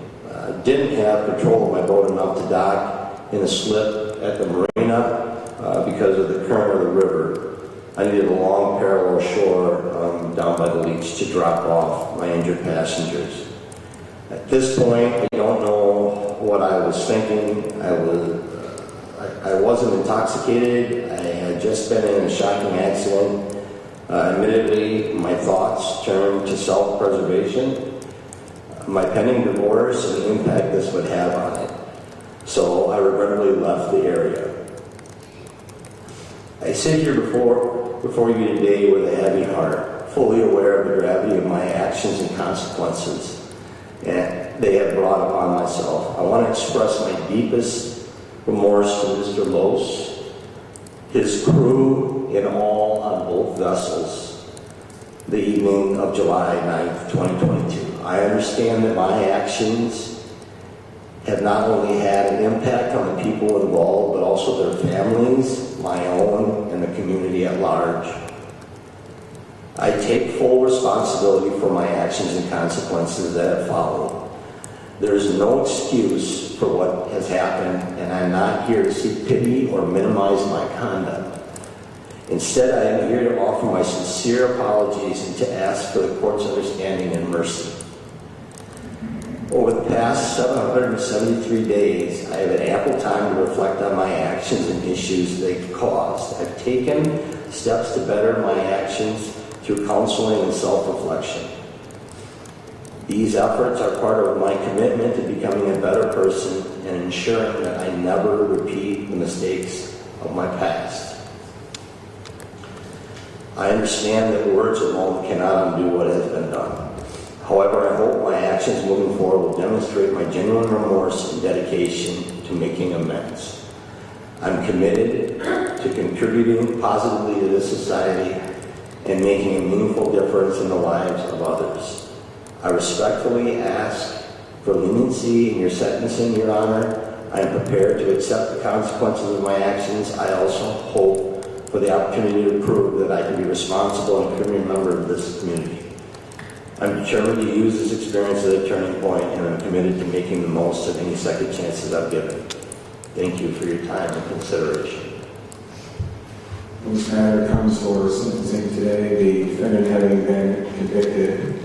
Didn't have control of my boat enough to dock in a slip at the marina because of the current of the river. I needed a long parallel shore down by the leach to drop off my injured passengers. At this point, I don't know what I was thinking. I wasn't intoxicated. I had just been in a shocking accident. Admittedly, my thoughts turned to self-preservation, my pending divorce, and the impact this would have on it. So I regrettably left the area. I sit here before you today with a heavy heart, fully aware of the gravity of my actions and consequences they have brought upon myself. I want to express my deepest remorse to Mr. Los, his crew, and all on both vessels the evening of July 9th, 2022. I understand that my actions have not only had an impact on the people involved, but also their families, my own, and the community at large. I take full responsibility for my actions and consequences that have followed. There is no excuse for what has happened, and I'm not here to seek pity or minimize my conduct. Instead, I am here to offer my sincere apologies and to ask for the court's understanding and mercy. Over the past 773 days, I have had ample time to reflect on my actions and issues they've caused. I've taken steps to better my actions through counseling and self-reflection. These efforts are part of my commitment to becoming a better person and ensuring that I never repeat the mistakes of my past. I understand that words alone cannot undo what has been done. However, I hope my actions moving forward will demonstrate my genuine remorse and dedication to making amends. I'm committed to contributing positively to this society and making a meaningful difference in the lives of others. I respectfully ask for leniency in your sentencing, Your Honor. I am prepared to accept the consequences of my actions. I also hope for the opportunity to prove that I can be responsible and caring member of this community. I'm determined to use this experience as a turning point, and I'm committed to making the most of any second chances I'm given. Thank you for your time and consideration. This matter comes for sentencing today. The defendant having been convicted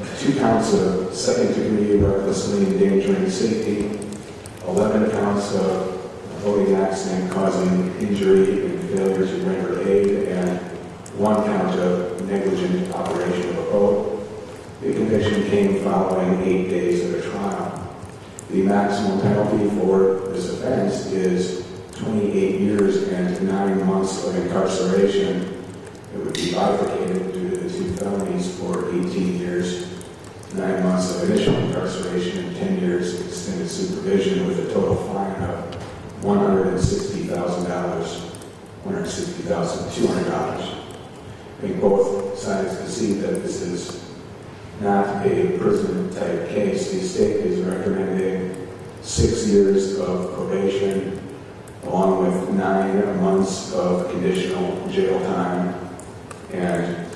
of 2 counts of second-degree recklessly endangering safety, 11 counts of boating accident causing injury and failure to render aid, and 1 count of negligent operation of a boat. The conviction came following 8 days of a trial. The maximum penalty for this offense is 28 years and 9 months of incarceration. It would be bifurcated due to the 2 felonies for 18 years, 9 months of initial incarceration, and 10 years of extended supervision, with a total fine of $160,000, $160,200. I think both sides can see that this is not a prison-type case. The state is recommending 6 years of probation, along with 9 months of conditional jail time and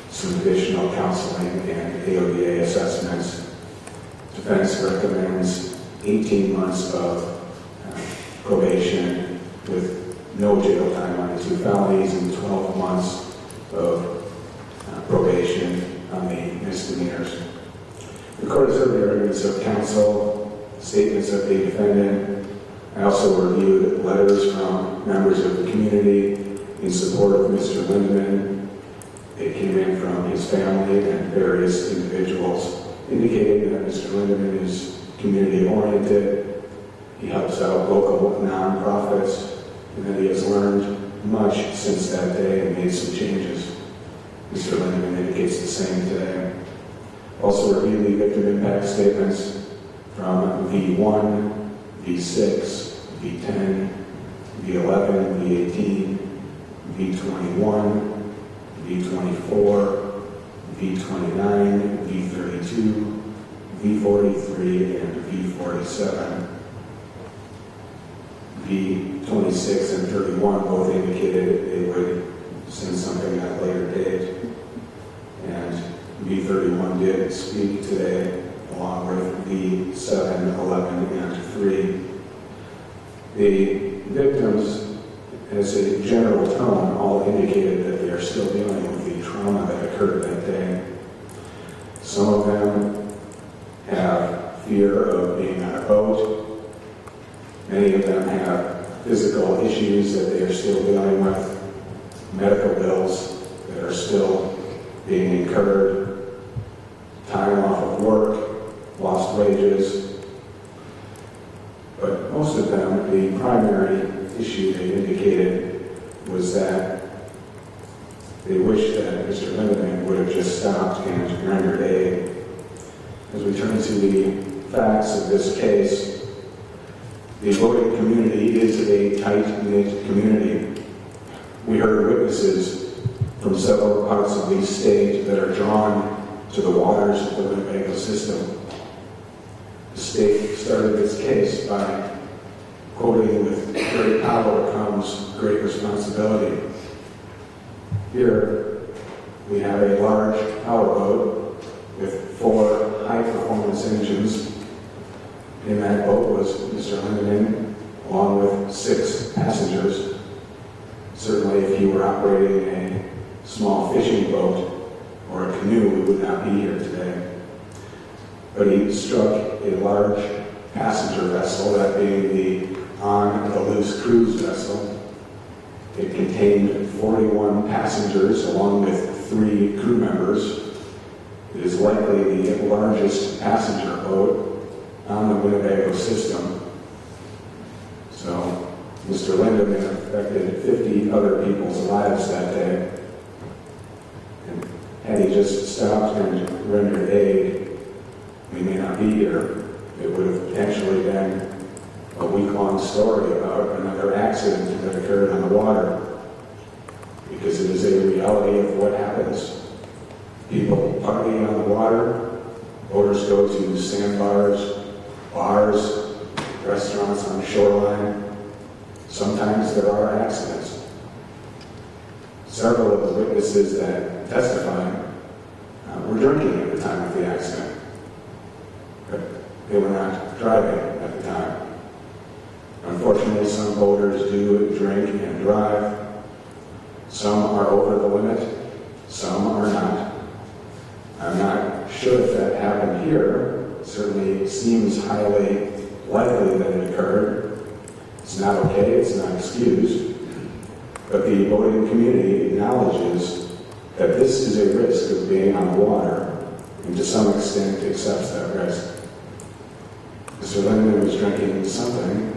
some additional counseling and AODA assessments. Defense recommends 18 months of probation with no jail time on the 2 felonies and 12 months of probation on the misdemeanors. The court has heard the arguments of counsel, statements of the defendant. I also reviewed letters from members of the community in support of Mr. Lindemann. They came in from his family and various individuals, indicating that Mr. Lindemann is community-oriented. He helps out local nonprofits, and that he has learned much since that day and made some changes. Mr. Lindemann indicates the same today. Also review the victim impact statements from V1, V6, V10, V11, V18, V21, V24, V29, V32, V43, and V47. V26 and 31 both indicated they would send something at a later date. And V31 did speak today, along with V7, 11, and 3. The victims, as a general tone, all indicated that they are still dealing with the trauma that occurred that day. Some of them have fear of being on a boat. Many of them have physical issues that they are still dealing with, medical bills that are still being incurred, time off of work, lost wages. But most of them, the primary issue they indicated was that they wish that Mr. Lindemann would have just stopped and rendered aid. As we turn to the facts of this case, the boating community is a tight-knit community. We heard witnesses from several parts of the state that are drawn to the waters of the Winnebago system. The state started this case by quoting, "With great power comes great responsibility." Here we have a large powerboat with 4 high-performance engines. In that boat was Mr. Lindemann, along with 6 passengers. Certainly, if he were operating a small fishing boat or a canoe, we would not be here today. But he struck a large passenger vessel, that being the on-the-loose cruise vessel. It contained 41 passengers, along with 3 crew members. It is likely the largest passenger boat on the Winnebago system. So Mr. Lindemann affected 50 other people's lives that day. And had he just stopped and rendered aid, we may not be here. It would have potentially been a week-long story about another accident that occurred on the water, because it is a reality of what happens. People party on the water, boaters go to sandbars, bars, restaurants on the shoreline. Sometimes there are accidents. Several of the witnesses that testified were drinking at the time of the accident, but they were not driving at the time. Unfortunately, some boaters do drink and drive. Some are over the limit, some are not. I'm not sure if that happened here. It certainly seems highly likely that it occurred. It's not okay, it's not excused. But the boating community acknowledges that this is a risk of being on the water, and to some extent accepts that risk. Mr. Lindemann was drinking something.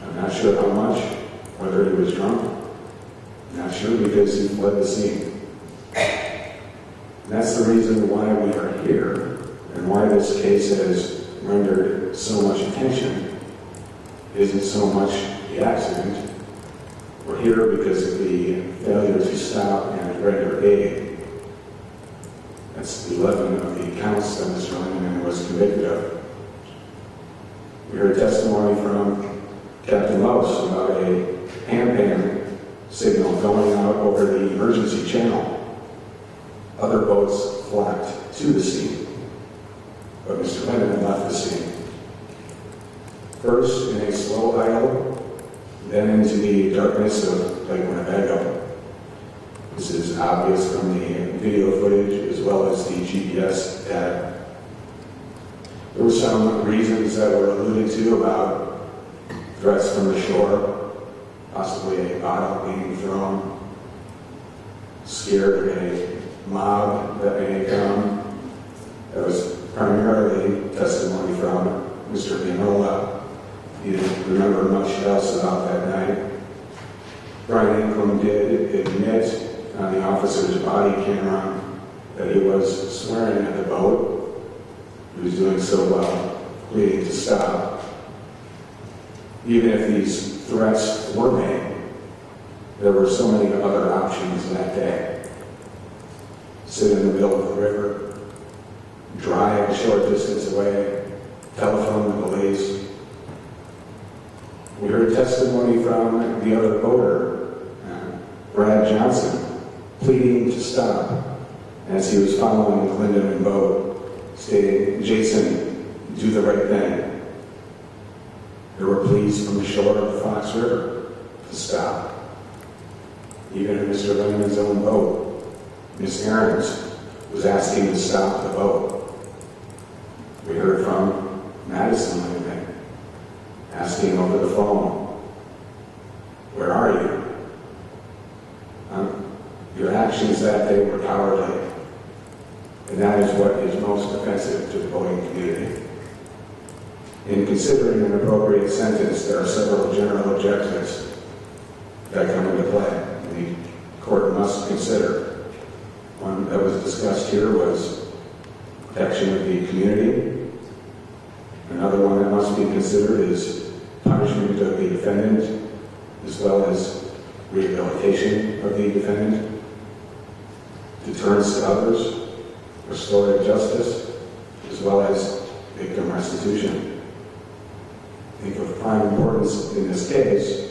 I'm not sure how much, whether he was drunk. I'm not sure because he fled the scene. And that's the reason why we are here, and why this case has rendered so much attention. It isn't so much the accident. We're here because of the failure to stop and render aid. That's 11 of the counts that Mr. Lindemann was convicted of. We heard testimony from Captain Mouse about a hand-pan signal going out over the emergency channel. Other boats flocked to the scene, but Mr. Lindemann left the scene. First in a slow idle, then into the darkness of Lake Winnebago. This is obvious from the video footage as well as the GPS data. There were some reasons that were alluded to about threats from the shore, possibly a bottle being thrown, scared of a mob that may come. That was primarily testimony from Mr. Pianola. He didn't remember much else about that night. Brian Ingram did admit on the officer's body camera that he was swearing at the boat. He was doing so while pleading to stop. Even if these threats were made, there were so many other options that day. Sit in the middle of the river, drive a short distance away, telephone the police. We heard testimony from the other boater, Brad Johnson, pleading to stop as he was following the Lindemann boat, stating, "Jason, do the right thing." There were pleas from the shore of the Fox River to stop. Even in Mr. Lindemann's own boat, Miss Aarons was asking to stop the boat. We heard from Madison Lindemann asking over the phone, "Where are you?" Your actions that day were cowardly, and that is what is most offensive to the boating community. In considering an appropriate sentence, there are several general objectives that come into play. The court must consider. One that was discussed here was protection of the community. Another one that must be considered is punishment of the defendant, as well as rehabilitation of the defendant, deterrence to others, restorative justice, as well as victim restitution. I think of prime importance in this case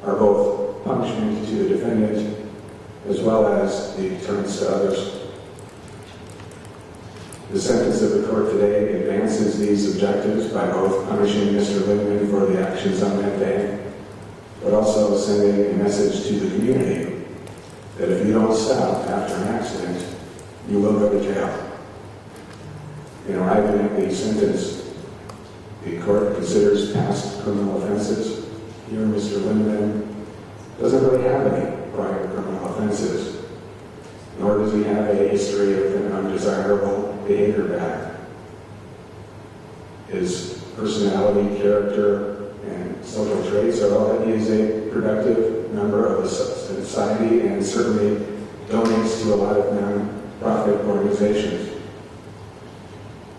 are both punishment to the defendant as well as the deterrence to others. The sentence of the court today advances these objectives by both punishing Mr. Lindemann for the actions on that day, but also sending a message to the community that if you don't stop after an accident, you will go to jail. In arriving at the sentence, the court considers past criminal offenses. Here, Mr. Lindemann doesn't really have any prior criminal offenses, nor does he have a history of an undesirable behavior pattern. His personality, character, and social traits are all that he is a productive member of the society and certainly donates to a lot of non-profit organizations.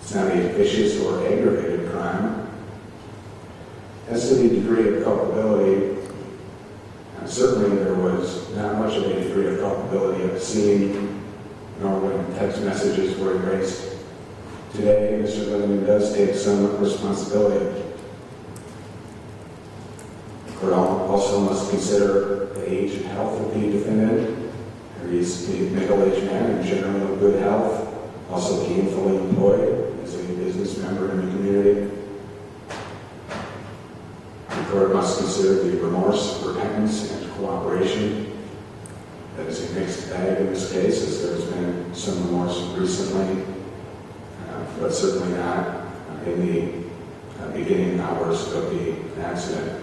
It's not a vicious or aggravated crime. As to the degree of culpability, certainly there was not much of a degree of culpability at the scene, nor when text messages were erased. Today, Mr. Lindemann does take some responsibility. The court also must consider the age and health of the defendant, He's a middle-aged man in general of good health, also gainfully employed as a business member in the community. The court must consider the remorse, repentance, and cooperation. That is a mixed bag in this case, as there's been some remorse recently, but certainly not in the beginning hours of the accident.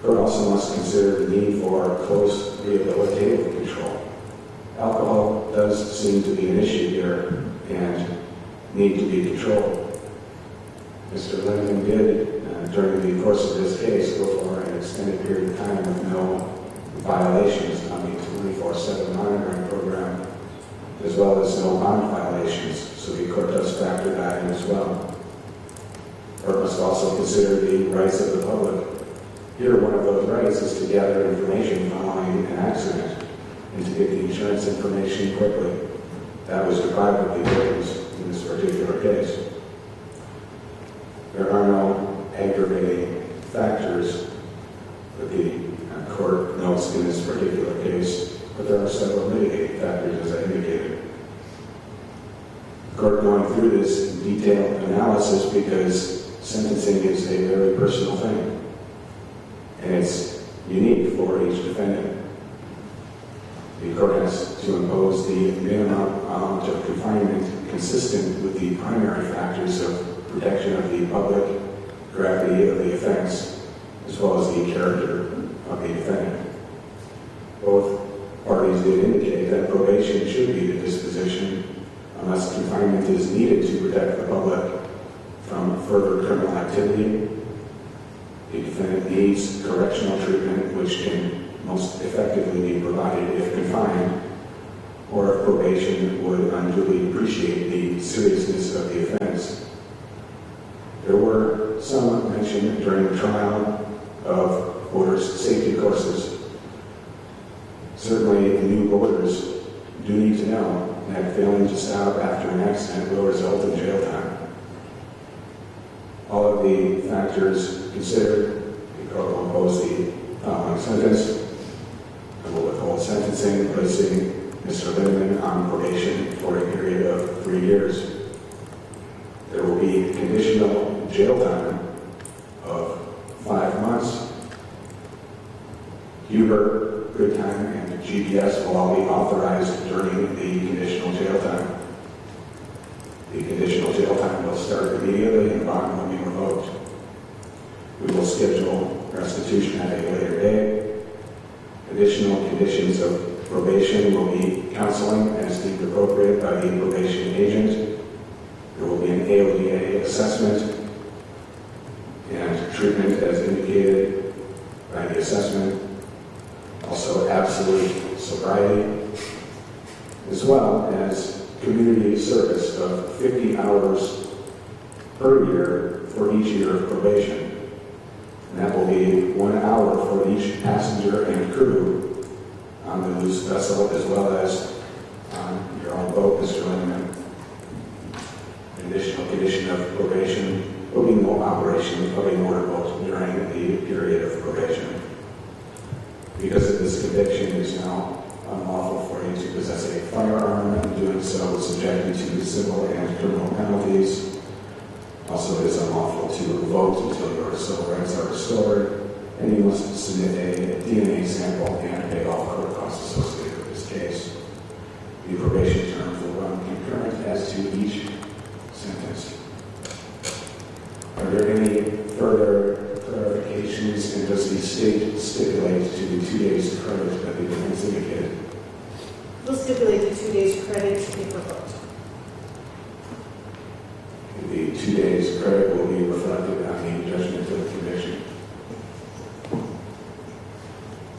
The court also must consider the need for close rehabilitative control. Alcohol does seem to be an issue here and need to be controlled. Mr. Lindemann did, during the course of this case, go for an extended period of time with no violations on the 24/7 monitoring program, as well as no bond violations, so the court does factor that in as well. The court must also consider the rights of the public. Here, one of those rights is to gather information following an accident and to get the insurance information quickly. That was deprived of the victims in this particular case. There are no aggravating factors that the court notes in this particular case, but there are several mitigating factors, as I indicated. The court going through this detailed analysis because sentencing is a very personal thing, and it's unique for each defendant. The court has to impose the minimum amount of confinement consistent with the primary factors of protection of the public, gravity of the offense, as well as the character of the defendant. Both parties did indicate that probation should be the disposition unless confinement is needed to protect the public from further criminal activity. The defendant needs correctional treatment, which can most effectively be provided if confined, or if probation would unduly appreciate the seriousness of the offense. There were some mention during the trial of voters' safety courses. Certainly, new voters do need to know that failing to stop after an accident will result in jail time. All of the factors considered, the court will impose the following sentence. It will withhold sentencing, placing Mr. Lindemann on probation for a period of 3 years. There will be conditional jail time of 5 months. Huber, good time, and GPS will all be authorized during the conditional jail time. The conditional jail time will start immediately and bond will be revoked. We will schedule restitution at a later date. Additional conditions of probation will be counseling as deemed appropriate by the probation agent. There will be an AODA assessment and treatment as indicated by the assessment. Also absolute sobriety, as well as community service of 50 hours per year for each year of probation. And that will be 1 hour for each passenger and crew on the loose vessel, as well as on your own boat, Mr. Lindemann. An additional condition of probation will be no operation of a motorboat during the period of probation. Because of this conviction, it is now unlawful for you to possess a firearm, and doing so will subject you to civil and criminal penalties. Also, it is unlawful to vote until your civil rights are restored, and you must submit a DNA sample and pay all court costs associated with this case. The probation terms will run concurrent as to each sentence. Are there any further clarifications, and does the state stipulate to the 2 days credit that the defense indicated? We'll stipulate the 2 days credit if revoked. The 2 days credit will be reflected on the judgment of the conviction.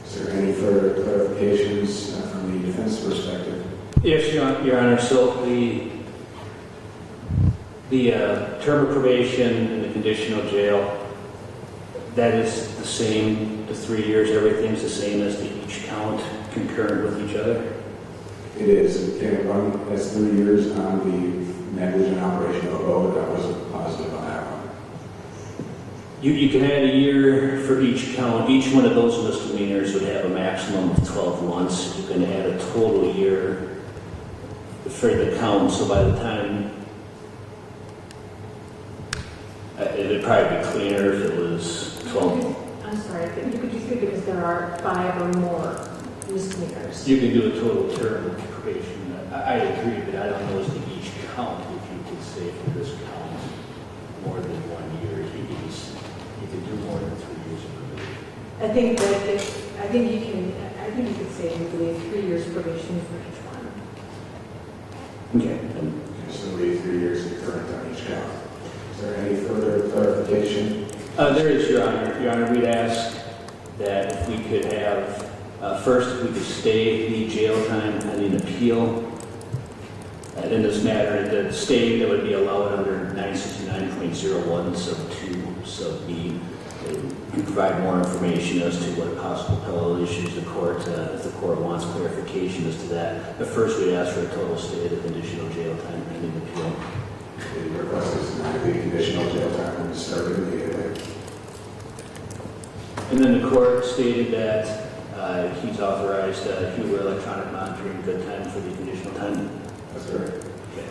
Is there any further clarifications from the defense perspective? Yes, Your Honor. So the term of probation and the conditional jail, that is the same, the 3 years, everything's the same as the each count concurrent with each other? It is. It can run as 3 years on the negligent operation of a boat. I was positive on that one. You can add a year for each count. Each one of those misdemeanors would have a max maximum of 12 months. You can add a total year for the count, so by the time, it'd probably be cleaner if it was 12. I'm sorry, but you could just do it because there are 5 or more misdemeanors. You can do a total term of probation. I agree, but I don't know as to each count, if you could say for this count more than 1 year, you could do more than 3 years of probation. I think that I think you could say legally 3 years probation for each one. Okay. So it'll be 3 years concurrent on each count. Is there any further clarification? There is, Your Honor. Your Honor, we'd ask that if we could have, first, if we could stay the jail time pending appeal. And in this matter, the stay that would be allowed under 969.01 sub 2 sub B can provide more information as to what possible appellate issues the court, if the court wants clarification as to that. But first, we'd ask for a total stay of the conditional jail time pending appeal. The request is not the conditional jail time when we start immediately. And then the court stated that he's authorized Huber electronic monitoring good time for the conditional time. That's right. Okay.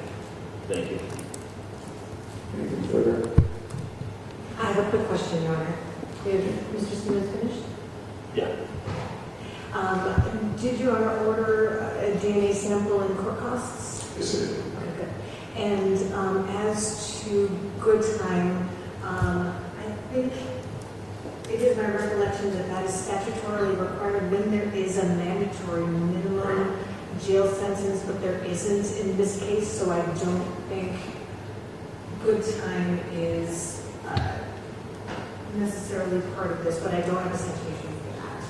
Thank you. Anything further? I have a quick question, Your Honor. Did Mr. Simmons finish? Yeah. Did Your Honor order a DNA sample and court costs? Yes, it is. Okay, good. And as to good time, I think it is my recollection that that is statutorily required when there is a mandatory minimum jail sentence, but there isn't in this case, so I don't think good time is necessarily part of this, but I don't have a citation for that.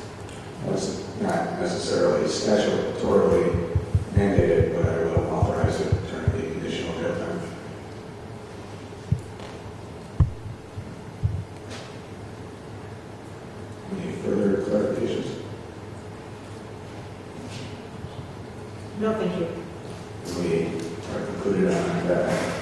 Well, it's not necessarily statutorily mandated, but I will authorize it during the conditional jail time. Any further clarifications? No, thank you. We are concluded on that.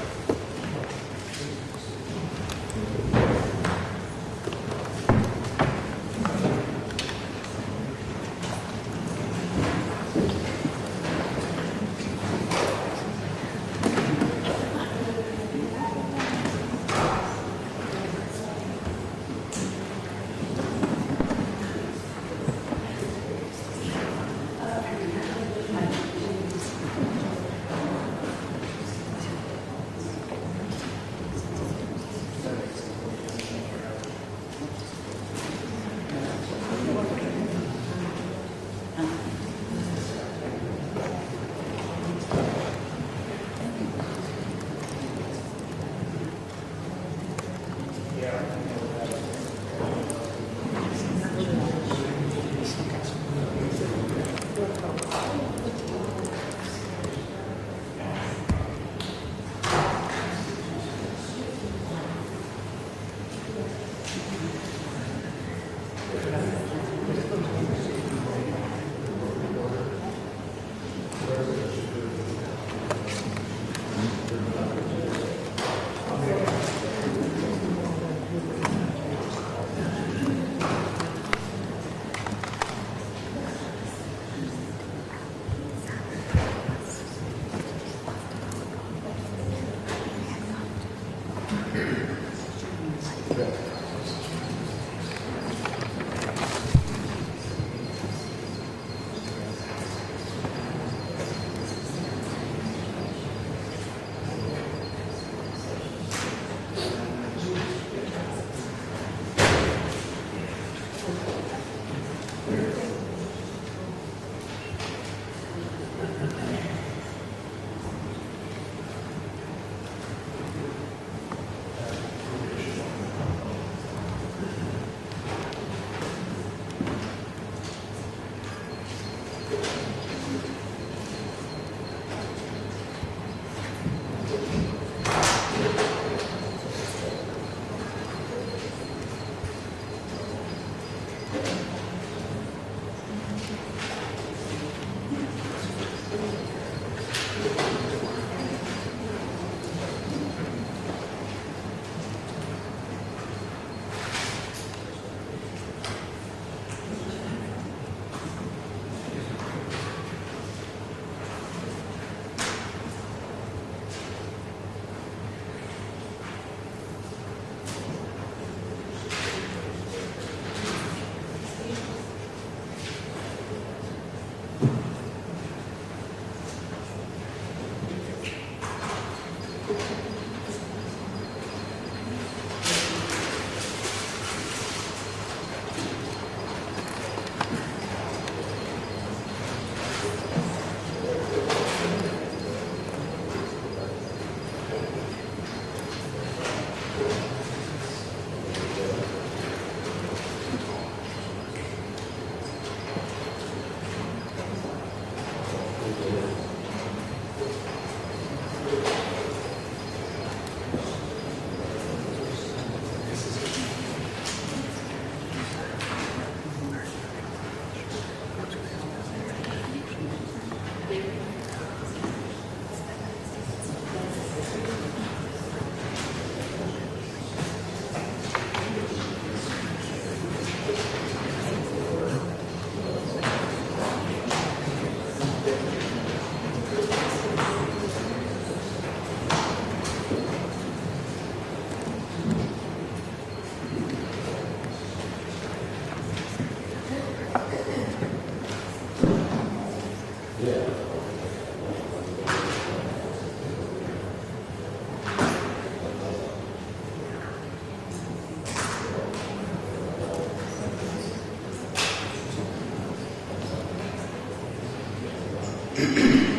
Yes.